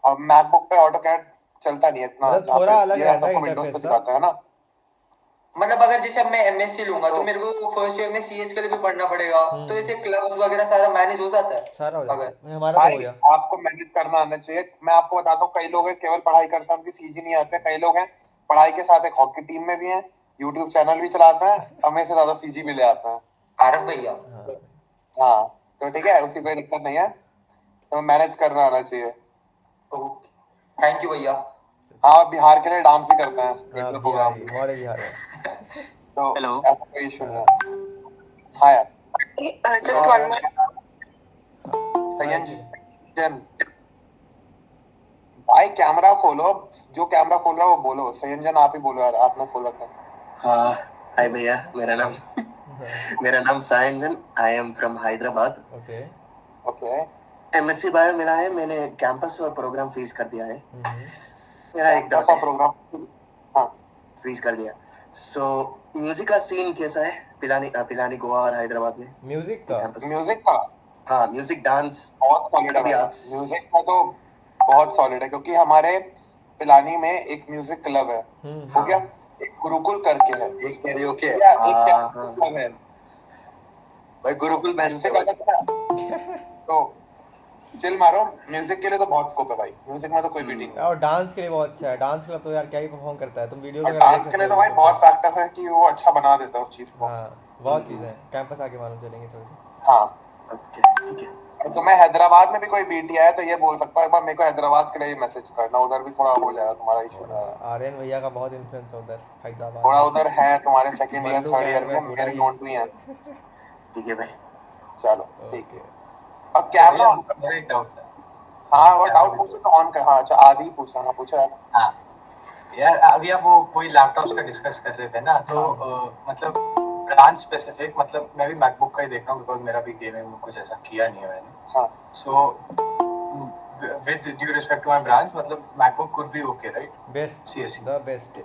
और मैकबुक पे ऑटो कैड चलता नहीं है इतना, मतलब थोड़ा अलग रहता है विंडोज पे इंटरफेस सिखाता है ना। मतलब अगर जैसे अब मैं MSc लूंगा तो मेरे को फर्स्ट ईयर में CS के लिए भी पढ़ना पड़ेगा, तो ऐसे क्लब्स वगैरह सारा मैनेज हो जाता है। सारा हो जाता है, हमारा तो हो गया। आपको मैनेज करना आना चाहिए। मैं आपको बताता हूँ, कई लोग हैं केवल पढ़ाई करते हैं, उनकी सीजी नहीं आते। कई लोग हैं पढ़ाई के साथ एक हॉकी टीम में भी हैं, यूट्यूब चैनल भी चलाते हैं, हमें से ज्यादा सीजी भी ले आते हैं। आरव भैया हाँ तो ठीक है, उसकी कोई दिक्कत नहीं है, तो मैनेज करना आना चाहिए। थैंक यू भैया। हाँ बिहार के लिए डांस भी करते हैं एक प्रोग्राम, हमारे बिहार में, तो ऐसा कोई इशू नहीं है। हाँ यार just one more. संयोजन भाई कैमरा खोलो, जो कैमरा खोल रहा है वो बोलो। संयोजन आप ही बोलो यार, आपने खोला था। हाँ हाय भैया, मेरा नाम Sayanjan, I am from Hyderabad. Okay okay, MSc bio मिला है, मैंने कैंपस और प्रोग्राम फीस कर दिया है। मेरा एक डाउट है, प्रोग्राम हाँ फीस कर दिया। सो म्यूजिक का सीन कैसा है पिलानी गोवा और हैदराबाद में? म्यूजिक का हाँ म्यूजिक डांस बहुत सॉलिड है। म्यूजिक का तो बहुत सॉलिड है, क्योंकि हमारे पिलानी में एक म्यूजिक क्लब है, हो गया, एक गुरुकुल करके है, एक कैरियोके है, क्लब है भाई गुरुकुल बेस्ट है। तो चिल मारो, म्यूजिक के लिए तो बहुत स्कोप है भाई, म्यूजिक में तो कोई बीटिंग नहीं। और डांस के लिए बहुत अच्छा है, डांस क्लब तो यार क्या ही परफॉर्म करता है, तुम वीडियो डांस के लिए तो भाई बहुत फैक्टर्स है कि वो अच्छा बना देता है उस चीज को। हाँ बहुत चीजें हैं, कैंपस आके मालूम चलेंगे थोड़ी। हाँ ठीक है, तो मैं हैदराबाद में भी कोई बीटी आया तो ये बोल सकता हूँ, एक बार मेरे को हैदराबाद के लिए मैसेज करना, उधर भी थोड़ा हो जाएगा तुम्हारा इशू। आर्यन भैया का बहुत इन्फ्लुएंस है उधर हैदराबाद, थोड़ा उधर है, तुम्हारे सेकंड ईयर थर्ड ईयर में मेरे नोट भी हैं। ठीक है भाई, चलो ठीक है। अब कैमरा मेरा एक डाउट है। हाँ वो डाउट पूछो तो ऑन कर। हाँ अच्छा आदि पूछा, हाँ पूछो यार। हाँ यार अभी आप वो कोई लैपटॉप्स का डिस्कस कर रहे थे ना, तो मतलब ब्रांच स्पेसिफिक, मतलब मैं भी मैकबुक का ही देख रहा हूँ, बिकॉज मेरा भी गेमिंग में कुछ ऐसा किया नहीं है मैंने। हाँ सो with due respect to my branch, मतलब MacBook could be okay, right? Best, CSE. The best.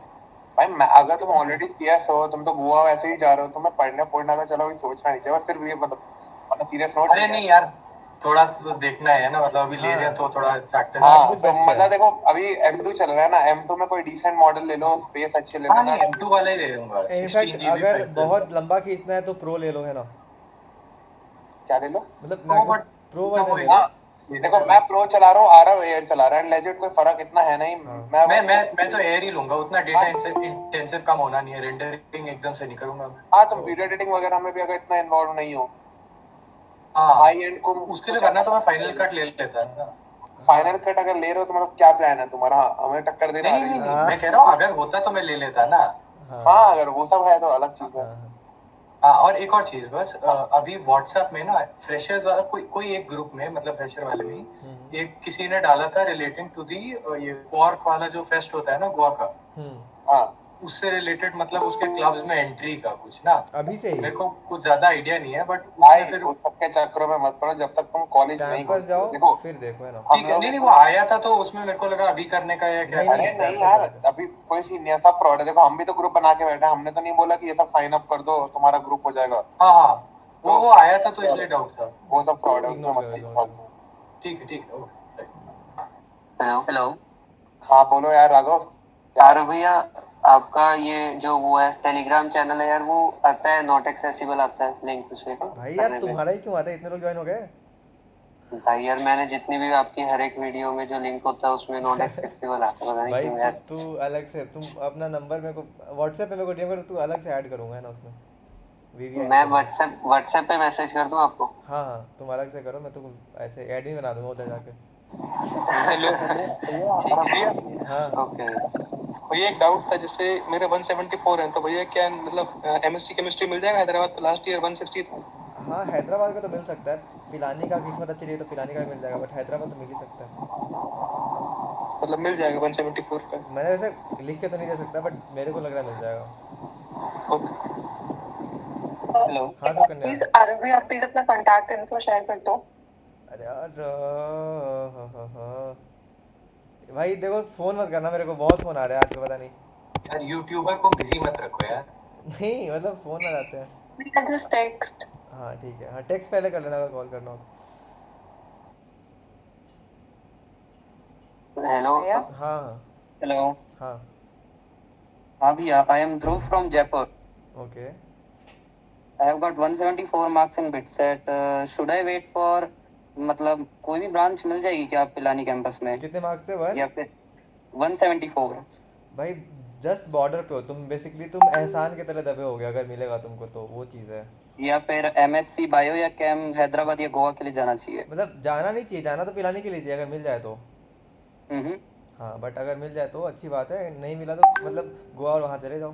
भाई अगर तुम ऑलरेडी सीएस हो, तुम तो गोवा वैसे ही जा रहे हो, तुम्हें पढ़ना तो चलो, सोचना नहीं चाहिए, फिर भी मतलब सीरियस नोट। अरे नहीं यार, थोड़ा तो देखना है ना, मतलब अभी ले रहे हैं तो थोड़ा प्रैक्टिस। हाँ, तो मतलब देखो अभी M2 चल रहा है ना, M2 में कोई डिसेंट मॉडल ले लो, स्पेस अच्छे ले लो ना। M2 वाला ही ले लूंगा। इनफैक्ट अगर बहुत लंबा खींचना है तो प्रो ले लो, है ना? क्या ले लो? मतलब मैकबुक प्रो वर्जन ले लो। देखो मैं प्रो चला रहा हूँ, आरव एयर चला रहा है, लेजिट कोई फर्क इतना है नहीं। मैं तो एयर ही लूंगा, उतना डेटा इंटेंसिव काम होना नहीं है, रेंडरिंग एकदम से नहीं करूंगा मैं। हाँ, तुम वीडियो एडिटिंग वगैरह में भी अगर इतना इन्वॉल्व नहीं हो, हाँ हाई एंड को उसके लिए वरना तो मैं फाइनल कट ले लेता है ना। फाइनल कट अगर ले रहे हो तो मतलब क्या प्लान है तुम्हारा? हमें टक्कर देना? नहीं, मैं कह रहा हूँ अगर होता तो मैं ले लेता ना। हाँ, अगर वो सब है तो अलग चीज है। हाँ, और एक और चीज बस, अभी व्हाट्सएप में ना फ्रेशर्स वाला कोई एक ग्रुप में, मतलब फ्रेशर वाले में एक किसी ने डाला था रिलेटिंग टू दी ये क्वार्क वाला जो फेस्ट होता है ना गोवा का, हाँ उससे रिलेटेड, मतलब उसके क्लब्स में एंट्री का कुछ ना। अभी से ही मेरे को कुछ ज्यादा आइडिया नहीं है, बट भाई फिर उस सबके चक्करों में मत पड़ो जब तक तुम कॉलेज नहीं कैंपस जाओ, देखो फिर देखो, है ना? ठीक है। नहीं, वो आया था तो उसमें मेरे को लगा अभी करने का है क्या। अरे नहीं यार, अभी कोई सीनियर सब फ्रॉड है। देखो हम भी तो ग्रुप बना के बैठे हैं, हमने तो नहीं बोला कि ये सब साइन अप कर दो तुम्हारा ग्रुप हो जाएगा। हाँ, वो आया था तो इसलिए डाउट था। वो सब फ्रॉड है, उसमें मत। ठीक है ओके। हेलो। हाँ बोलो यार राघव। यार भैया, आपका ये जो वो है टेलीग्राम चैनल है यार, वो आता है नॉट एक्सेसिबल आता है लिंक उसे। भाई यार तुम्हारा ही क्यों आता है? इतने लोग ज्वाइन हो गए भाई यार, मैंने जितनी भी आपकी हर एक वीडियो में जो लिंक होता है उसमें नॉट एक्सेसिबल आता है। भाई यार तू अलग से, तुम अपना नंबर मेरे को व्हाट्सएप पे मेरे को डीएम कर, तू अलग से ऐड करूंगा, है ना उसमें? मैं व्हाट्सएप पे मैसेज कर दूं आपको? हाँ, तुम अलग से करो, मैं तुमको ऐसे एडमिन बना दूंगा उधर जाके। हेलो भैया। हाँ ओके भैया, एक डाउट था, जैसे मेरे 174 हैं तो भैया क्या मतलब एमएससी केमिस्ट्री मिल जाएगा? हैदराबाद तो लास्ट ईयर 160 था। हाँ, हैदराबाद का तो मिल सकता है। पिलानी का किस्मत अच्छी रही तो पिलानी का भी मिल जाएगा, बट हैदराबाद तो मिल ही सकता है। मतलब मिल जाएगा 174 का? मैंने वैसे लिख के तो नहीं दे सकता, बट मेरे को लग रहा है मिल जाएगा। हेलो। हाँ सर, कन्या प्लीज आरवी, आप प्लीज अपना कांटेक्ट इन्फो शेयर कर दो। अरे यार भाई देखो, फोन मत करना मेरे को, बहुत फोन आ रहा है आजकल, पता नहीं यार। यूट्यूबर को बिजी मत रखो यार। नहीं मतलब फोन आ जाते हैं। Just text. हाँ ठीक है, हाँ टेक्स्ट पहले कर लेना अगर कॉल करना हो तो। हेलो। हाँ हेलो। हाँ हाँ भैया, I am Dhruv from Jaipur. Okay. I have got 174 marks in BitSet. Should I wait for, मतलब कोई भी ब्रांच मिल जाएगी क्या पिलानी कैंपस में? कितने मार्क्स से? 1 या फिर 174? भाई जस्ट बॉर्डर पे हो तुम, बेसिकली तुम एहसान की तरह दबे हो गए अगर मिलेगा तुमको तो, वो चीज़ है। या फिर एमएससी बायो या कैम हैदराबाद या गोवा के लिए जाना चाहिए? मतलब जाना नहीं चाहिए, जाना तो पिलानी के लिए चाहिए अगर मिल जाए तो। हाँ, बट अगर मिल जाए तो अच्छी बात है, नहीं मिला तो मतलब गोवा और वहाँ चले जाओ।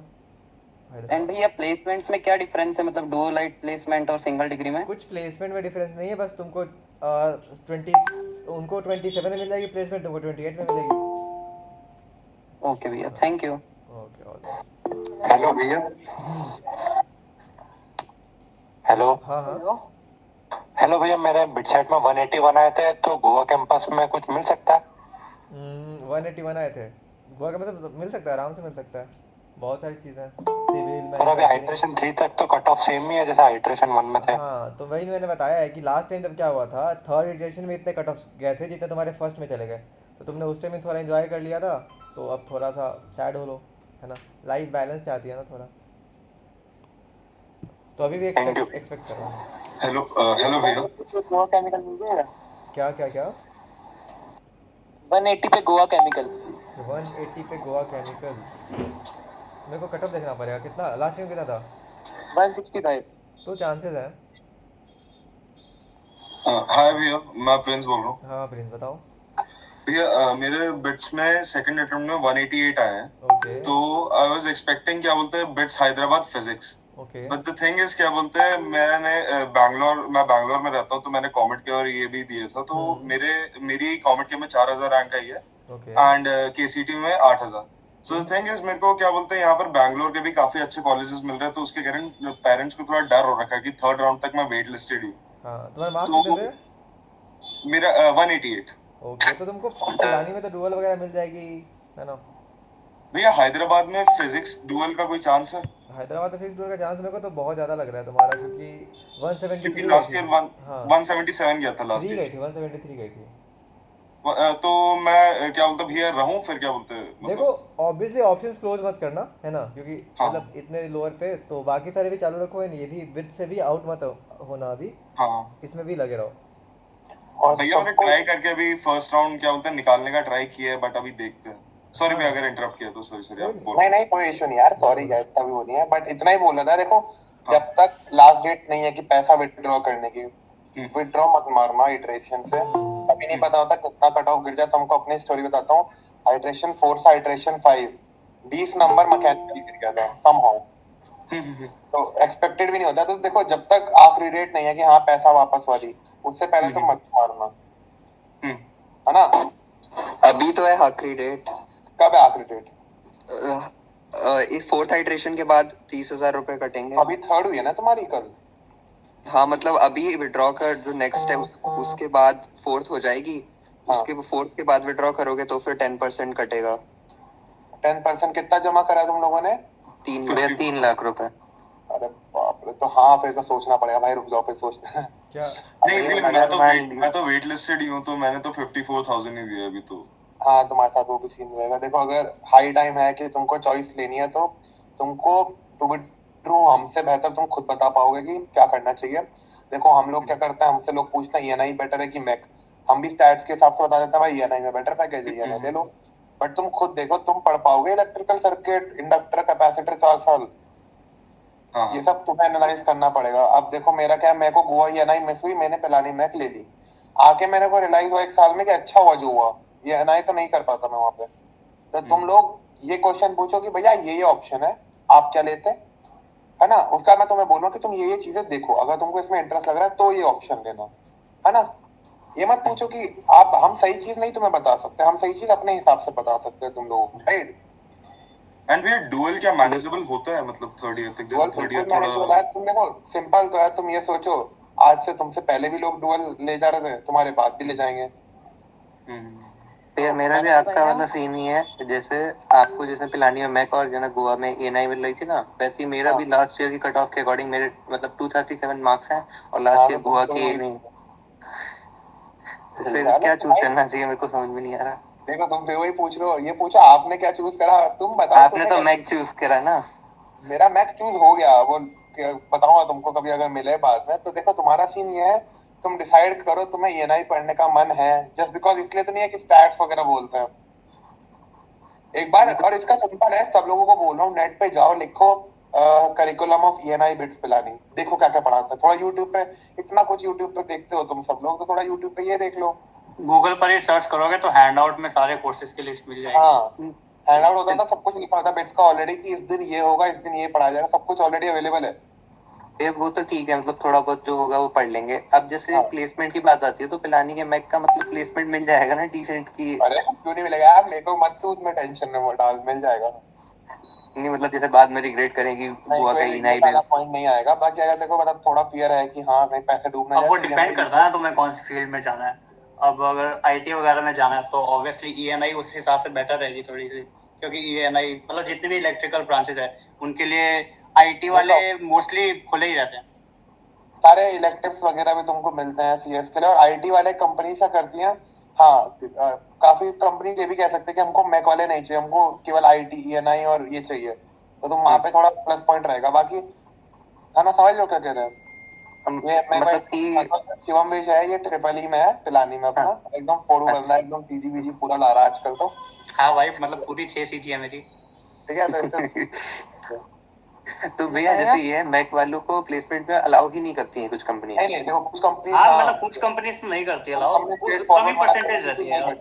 एंड भैया प्लेसमेंट्स में क्या डिफरेंस है, मतलब डुअलाइट प्लेसमेंट और सिंगल डिग्री में? कुछ प्लेसमेंट में डिफरेंस नहीं है, बस तुमको उनको 27 में मिल जाएगी प्लेसमेंट, तुमको 28 में मिलेगी। ओके भैया, थैंक यू। ओके। हेलो भैया। हेलो। हाँ हाँ हेलो भैया, मेरे बिटसेट में 181 आए थे, तो गोवा कैंपस में कुछ मिल सकता है? 181 आए थे गोवा का, मतलब मिल सकता है, आराम से मिल सकता है, बहुत सारी चीज़ें सिविल में। पर अभी हाइड्रेशन 3 तक तो कट ऑफ सेम ही है जैसा हाइड्रेशन 1 में थे। हाँ, तो वही मैंने बताया है कि लास्ट टाइम जब क्या हुआ था, थर्ड इटरेशन में इतने कट ऑफ गए थे जितने तुम्हारे फर्स्ट में चले गए, तो तुमने उस टाइम में थोड़ा एंजॉय कर लिया था, तो अब थोड़ा सा सैड हो लो, है ना? लाइफ बैलेंस चाहती है ना थोड़ा, तो अभी भी एक्सपेक्ट कर रहा हूँ। हेलो भैया। गोवा केमिकल मिल जाएगा? क्या 180 पे गोवा केमिकल। 180 पे गोवा केमिकल, मेरे को कट ऑफ देखना पड़ेगा कितना, लास्ट टाइम कितना था? 165। तो चांसेस है। हाय भैया, मैं प्रिंस बोल रहा हूँ। हाँ प्रिंस, बताओ भैया। मेरे बिट्स में सेकंड अटेम्प्ट में 188 आए हैं। ओके। तो आई वाज एक्सपेक्टिंग क्या बोलते हैं bits Hyderabad physics, okay. But the thing is क्या बोलते हैं, मैं बैंगलोर में रहता हूँ, तो मैंने कॉमेट के और ये भी दिए था, तो मेरी कॉमेट के में 4000 रैंक आई है, एंड केसीटी में 8000। सो द थिंग इज मेरे को क्या बोलते हैं, यहाँ पर बैंगलोर के भी काफी अच्छे कॉलेजेस मिल रहे हैं, तो उसके कारण पेरेंट्स को थोड़ा डर हो रखा है कि थर्ड राउंड तक मैं वेट लिस्टेड ही। हाँ, तुम्हारे मार्क्स कितने थे? मेरा 188। ओके, तो तुमको पिलानी में तो डुअल वगैरह मिल जाएगी, है ना? भैया हैदराबाद में फिजिक्स डुअल का कोई चांस है? हैदराबाद में फिक्स डुअल का चांस मेरे को तो बहुत ज़्यादा लग रहा है तुम्हारा, क्योंकि 173 क्योंकि गई लास्ट थी। ईयर हाँ 177 गया था लास्ट 3 ईयर। गई थी, 173 गई थी। तो मैं क्या बोलता भैया रहूं फिर, क्या बोलते हैं देखो ऑब्वियसली ऑप्शंस क्लोज मत करना, है ना, क्योंकि हाँ। मतलब इतने लोअर पे तो बाकी सारे भी चालू रखो, है नहीं, ये भी विद से भी आउट मत होना अभी, हाँ इसमें भी लगे रहो। और भैया मैंने ट्राई करके अभी फर्स्ट राउंड क्या बोलते हैं निकालने का ट्राई किया है, बट अभी देखते हैं। सॉरी मैं अगर इंटरप्ट किया तो सॉरी आप बोलो। नहीं नहीं कोई इशू नहीं यार, सॉरी यार, इतना भी वो नहीं है, बट इतना ही बोल रहा था। देखो जब तक लास्ट डेट नहीं है कि पैसा विड्रॉ करने की, विड्रॉ मत मारना इटरेशन से, कभी नहीं पता होता कितना कट ऑफ गिर जाए। तुमको अपनी स्टोरी बताता हूँ, आइटरेशन 4 से आइटरेशन 5 20 नंबर मैकेनिकली गिर गया था समहाउ, तो एक्सपेक्टेड भी नहीं होता। तो देखो जब तक आखिरी रेट नहीं है कि हाँ पैसा वापस वाली, उससे पहले तुम मत मारना, है ना? अभी तो है आखिरी डेट। कब है आखिरी डेट? इस 4th आइटरेशन के बाद 30,000 रुपए कटेंगे। अभी 3rd हुई है ना तुम्हारी कल? हाँ मतलब अभी विड्रॉ कर जो नेक्स्ट है उसके बाद 4th हो जाएगी। उसके 4th के बाद विड्रॉ करोगे तो फिर 10% कटेगा। 10% कितना जमा करा तुम लोगों ने? 3 लाख रुपए। अरे बाप रे, तो हाँ फिर तो सोचना पड़ेगा भाई, रुक जाओ फिर सोचते हैं। क्या? नहीं मैं तो वेट लिस्टेड ही हूँ, तो मैंने तो 54,000 ही दिया अभी तो। हाँ तुम्हारे साथ वो भी सीन रहेगा। देखो अगर हाई टाइम है कि तुमको चॉइस लेनी है, तो तुमको टू बी ट्रू हमसे बेहतर तुम खुद बता पाओगे कि क्या करना चाहिए। देखो हम लोग क्या करते हैं, हमसे लोग पूछते हैं ईएनआई बेटर है कि मैक, हम भी स्टैट्स के हिसाब से बता देते हैं भाई ईएनआई में बेटर पैकेज है, ईएनआई ले लो। बट तुम खुद देखो, तुम पढ़ पाओगे इलेक्ट्रिकल सर्किट, इंडक्टर, कैपेसिटर 4 साल? ये सब तुम्हें एनालाइज करना पड़ेगा। अब देखो मेरा क्या है, मेरे को गोवा ईएनआई मिस हुई, मैंने पिलानी मैक ले ली, आके मेरे को रियलाइज हुआ 1 साल में कि अच्छा हुआ जो हुआ, ईएनआई तो नहीं कर पाता मैं वहां पे। तो तुम लोग ये क्वेश्चन पूछो कि भैया ये ऑप्शन है, आप क्या लेते हैं, है ना? उसका मैं तुम्हें बोलूँ कि तुम ये चीजें देखो, अगर तुमको इसमें इंटरेस्ट लग रहा है तो ये ऑप्शन लेना, है ना? ये मत पूछो कि आप, हम सही चीज नहीं तुम्हें बता सकते, हम सही चीज अपने हिसाब से बता सकते हैं तुम लोगों को, राइट? एंड भैया डुअल क्या मैनेजेबल होता है, मतलब 3rd ईयर तक? जैसे 3rd ईयर थोड़ा तुम देखो सिंपल तो है, तुम ये सोचो आज से तुमसे पहले भी लोग डुअल ले जा रहे थे, तुम्हारे बाद भी ले जाएंगे। यार मेरा भी आपका मतलब सेम ही है, जैसे आपको जैसे पिलानी में मैक और जो ना गोवा में ईएनआई मिल रही थी ना, वैसे ही मेरा भी लास्ट ईयर की कट ऑफ के अकॉर्डिंग मेरे मतलब 237 मार्क्स हैं और लास्ट ईयर गोवा की नहीं। तो फिर क्या चूज करना चाहिए, मेरे को समझ में नहीं आ रहा। देखो तुम फिर वही पूछ रहे हो, ये पूछा आपने क्या चूज करा, तुम बताओ। आपने तो मैक चूज करा ना। मेरा मैक चूज हो गया, वो बताऊंगा तुमको कभी अगर मिले बाद में। तो देखो तुम्हारा सीन ये है, तुम डिसाइड करो तुम्हें ईएनआई पढ़ने का मन है, जस्ट बिकॉज इसलिए तो नहीं है कि स्टैट्स वगैरह बोलते हैं एक बार। और इसका सिंपल है, सब लोगों को बोल रहा हूँ, नेट पे जाओ, लिखो curriculum of ENI bits Pilani, देखो क्या क्या पढ़ाता है। थोड़ा यूट्यूब पे, इतना कुछ यूट्यूब पे देखते हो तुम सब लोग, तो थोड़ा यूट्यूब पे ये देख लो। गूगल पर ही सर्च करोगे तो हैंडआउट में सारे कोर्सेज की लिस्ट मिल जाएगी। हाँ हैंडआउट होता है ना, सब कुछ लिखा होता है बिट्स का ऑलरेडी, कि इस दिन ये होगा, इस दिन ये पढ़ाया जाएगा, सब कुछ ऑलरेडी अवेलेबल है। ये वो तो ठीक है, मतलब थोड़ा बहुत जो होगा वो पढ़ लेंगे। अब जैसे प्लेसमेंट की बात आती है तो पिलानी के मैक का मतलब प्लेसमेंट मिल जाएगा ना डिसेंट की? अरे क्यों नहीं मिलेगा यार, मेरे को मत तू उसमें टेंशन में मत डाल, मिल जाएगा। नहीं मतलब जैसे बाद में रिग्रेट करेंगी गोवा का ईएनआई वाला पॉइंट नहीं आएगा। बाकी अगर देखो मतलब थोड़ा फियर है कि हाँ कहीं पैसे डूबना, अब वो डिपेंड करता है ना तुम्हें कौन सी फील्ड में जाना है। अब अगर आईटी वगैरह में जाना है तो ऑब्वियसली ईएनआई उस हिसाब से बेटर रहेगी थोड़ी सी, क्योंकि ईएनआई मतलब जितने भी इलेक्ट्रिकल ब्रांचेस है उनके लिए आईटी वाले मोस्टली खुले ही रहते हैं। सारे इलेक्टिव्स वगैरह भी तुमको मिलते हैं सीएस के लिए। और आईटी वाले कंपनी क्या करती हैं, हाँ काफी कंपनी ये भी कह सकते हैं कि हमको मैक वाले नहीं चाहिए, हमको केवल आईटी ईएनआई और ये चाहिए, तो तुम वहां पे थोड़ा प्लस पॉइंट रहेगा। बाकी है ना, समझ लो क्या कह रहे हैं। ये मतलब शिवम विज है, ये ट्रिपल ई में है पिलानी में अपना, एकदम फोड़ू बंदा है, एकदम पीजी पूरा ला रहा है आजकल तो। हाँ भाई मतलब पूरी 6 सीटी है मेरी, ठीक है। तो इससे तो भैया जैसे ये मैक वालों को प्लेसमेंट में अलाउ ही नहीं करती हैं कुछ कंपनी? नहीं देखो कुछ कंपनी, हाँ मतलब कुछ कंपनीज तो नहीं करती अलाउ, कम ही परसेंटेज रहती है।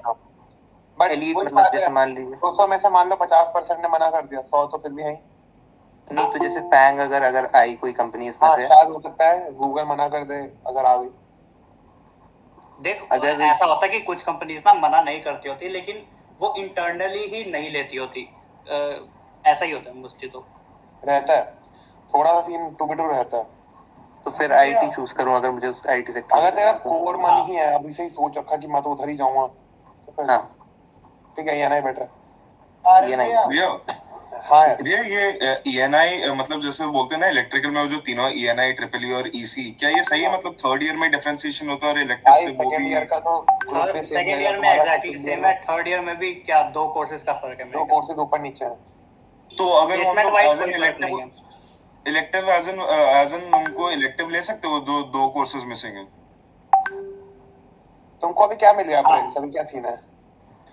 बट एलीट मतलब जैसे मान लीजिए 200 में से मान लो 50% ने मना कर दिया, 100 तो फिर भी है। नहीं तो जैसे फैंग अगर आई कोई कंपनी इसमें से, शायद हो सकता है गूगल मना कर दे अगर आ गई। देख अगर ऐसा होता है कि कुछ कंपनीज ना मना नहीं करती होती, लेकिन वो इंटरनली ही नहीं लेती होती, ऐसा ही होता है मोस्टली। तो रहता है थोड़ा सा सीन टू बी टू रहता है। तो फिर आईटी चूज करूं अगर मुझे उस आईटी सेक्टर, अगर तेरा कोर मन ही है, अभी से ही सोच रखा कि मैं तो उधर ही जाऊंगा, हाँ ठीक है ENI बेटर भैया हाँ यार भैया ये ENI मतलब जैसे बोलते हैं ना इलेक्ट्रिकल में वो जो तीनों ENI ट्रिपल और EC क्या ये सही है मतलब थर्ड ईयर में डिफरेंशिएशन होता है और इलेक्टिव से वो भी ईयर का तो ग्रुप भी सेम सेकंड ईयर में एग्जैक्टली सेम है, थर्ड ईयर में भी क्या 2 कोर्सेज का फर्क है, 2 कोर्सेज ऊपर नीचे है। तो अगर हम प्लेसमेंट लोग वाइज एज एन कोई फर्क नहीं है। इलेक्टिव एज एन उनको इलेक्टिव ले सकते हो, दो कोर्सेज मिसिंग है। तुमको अभी क्या मिल गया फ्रेंड्स, अभी क्या सीन है?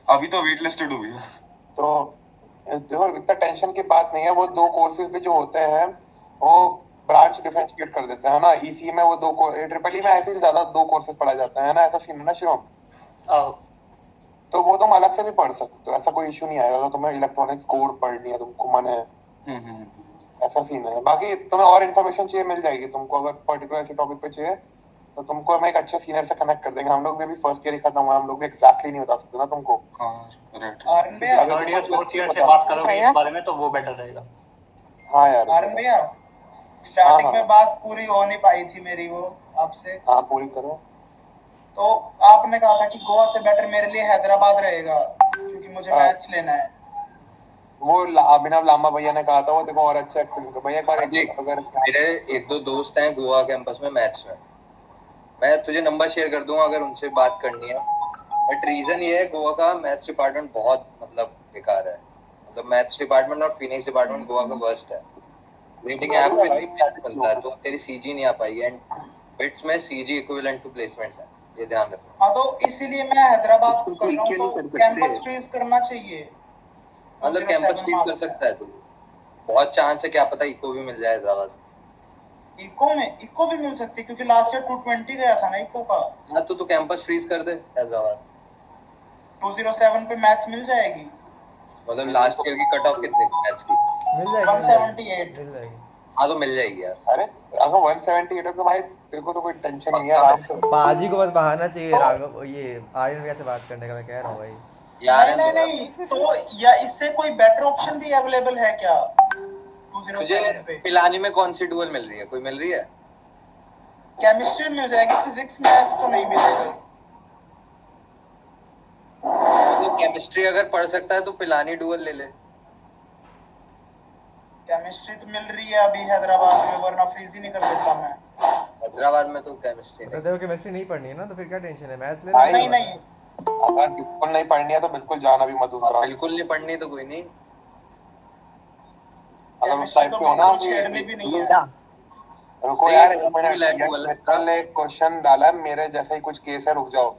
अभी तो वेट लिस्टेड हुई है। तो देखो इतना टेंशन की बात नहीं है, वो 2 कोर्सेज भी जो होते हैं वो ब्रांच डिफरेंशिएट कर देते हैं ना। EC में वो 2 ट्रिपल ई में ऐसे ही ज्यादा 2 कोर्सेज पढ़ाए जाते हैं ना, ऐसा सीन है ना शिवम। तो वो तुम अलग से भी पढ़ सकते हो, ऐसा कोई इशू नहीं आएगा। अगर तुम्हें इलेक्ट्रॉनिक्स कोड पढ़नी है, तुमको मन है, ऐसा सीन है। बाकी तुम्हें और इन्फॉर्मेशन चाहिए मिल जाएगी तुमको, अगर पर्टिकुलर इसी टॉपिक पे चाहिए तो तुमको मैं एक अच्छे सीनियर से कनेक्ट कर देंगे। हम लोग भी अभी फर्स्ट ईयर ही खत्म हुआ, हम लोग भी एग्जैक्टली नहीं बता सकते ना तुमको। आरन भैया थर्ड ईयर फोर्थ ईयर से बात करोगे इस बारे में तो वो बेटर रहेगा। हाँ यार आरन भैया स्टार्टिंग में बात पूरी हो नहीं पाई थी मेरी वो आपसे। हाँ पूरी करो। तो आपने कहा था कि गोवा से बेटर मेरे लिए हैदराबाद रहेगा क्योंकि मुझे मैच लेना है। वो अभिनव लामा भैया ने कहा था, वो देखो और अच्छा एक्सप्लेन कर भैया एक बार। देख मेरे 1-2 दोस्त हैं गोवा कैंपस में मैथ्स में, मैं तुझे नंबर शेयर कर दूंगा अगर उनसे बात करनी है। बट रीजन ये है गोवा का मैथ्स डिपार्टमेंट बहुत मतलब बेकार है, मतलब मैथ्स डिपार्टमेंट और फिनिक्स डिपार्टमेंट गोवा का वर्स्ट है। रेटिंग ऐप पे नहीं मिलता है तो तेरी सीजी नहीं आ पाएगी एंड बिट्स में सीजी इक्विवेलेंट टू प्लेसमेंट्स है, ये ध्यान रखो। हाँ तो इसीलिए मैं हैदराबाद को कर रहा हूँ, तो कैंपस फ्रीज करना चाहिए। मतलब कैंपस फ्रीज कर सकता है तू, बहुत चांस है, क्या पता इको भी मिल जाए हैदराबाद। इको भी मिल सकती है क्योंकि लास्ट ईयर 220 गया था ना इको का। हाँ तो कैंपस फ्रीज कर दे हैदराबाद। 207 पे मैथ्स मिल जाएगी। मतलब लास्ट ईयर की कट ऑफ कितनी थी मैथ्स की? मिल जाएगी 178 मिल जाएगी। हाँ तो मिल जाएगी यार। अरे अगर 178 है तो भाई तेरे को तो कोई टेंशन नहीं है, आराम से। पाजी को बस बहाना चाहिए राघव, ये आर्यन भैया से बात करने का, मैं कह रहा हूँ भाई। नहीं तो या इससे कोई बेटर ऑप्शन भी अवेलेबल है क्या? तुझे पिलानी में कौन सी डुअल मिल रही है, कोई मिल रही है? केमिस्ट्री मिल जाएगी, फिजिक्स मैथ्स तो नहीं मिलेगा। मतलब केमिस्ट्री अगर पढ़ सकता है तो पिलानी डुअल ले ले। केमिस्ट्री तो मिल रही है अभी हैदराबाद में, वरना फ्रीज ही नहीं कर देता मैं। हैदराबाद में तो केमिस्ट्री नहीं, तो केमिस्ट्री नहीं पढ़नी है ना, तो फिर क्या टेंशन है, मैथ्स ले ले। नहीं अगर बिल्कुल नहीं पढ़नी है तो बिल्कुल जाना भी मत उस ब्रांच। बिल्कुल नहीं पढ़नी तो कोई नहीं, अगर उस टाइप पे हो ना छेड़नी भी नहीं है। रुको यार एक मिनट, कल एक क्वेश्चन डाला है मेरे जैसा ही कुछ केस है, रुक जाओ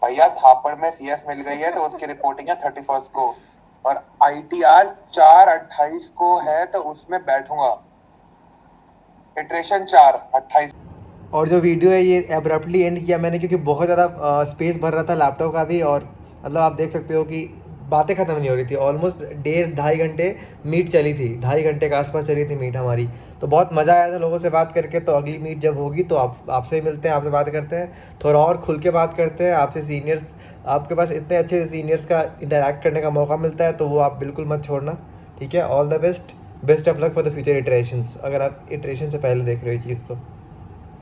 भैया। थापड़ में CS मिल गई है तो उसकी रिपोर्टिंग है 31 को और ITR 4/28 को है, तो उसमें बैठूंगा। इटरेशन 4/28। और जो वीडियो है ये एब्रप्टली एंड किया मैंने क्योंकि बहुत ज़्यादा स्पेस भर रहा था लैपटॉप का भी, और मतलब आप देख सकते हो कि बातें ख़त्म नहीं हो रही थी। ऑलमोस्ट 1.5 घंटे मीट चली थी, 2.5 घंटे के आसपास चली थी मीट हमारी। तो बहुत मज़ा आया था लोगों से बात करके। तो अगली मीट जब होगी तो आपसे ही मिलते हैं, आपसे बात करते हैं, थोड़ा और खुल के बात करते हैं आपसे। सीनियर्स, आपके पास इतने अच्छे सीनियर्स का इंटरैक्ट करने का मौका मिलता है तो वो आप बिल्कुल मत छोड़ना, ठीक है। All the best, best of luck for the future iterations, अगर आप इटरेशन से पहले देख रहे हो ये चीज़ तो।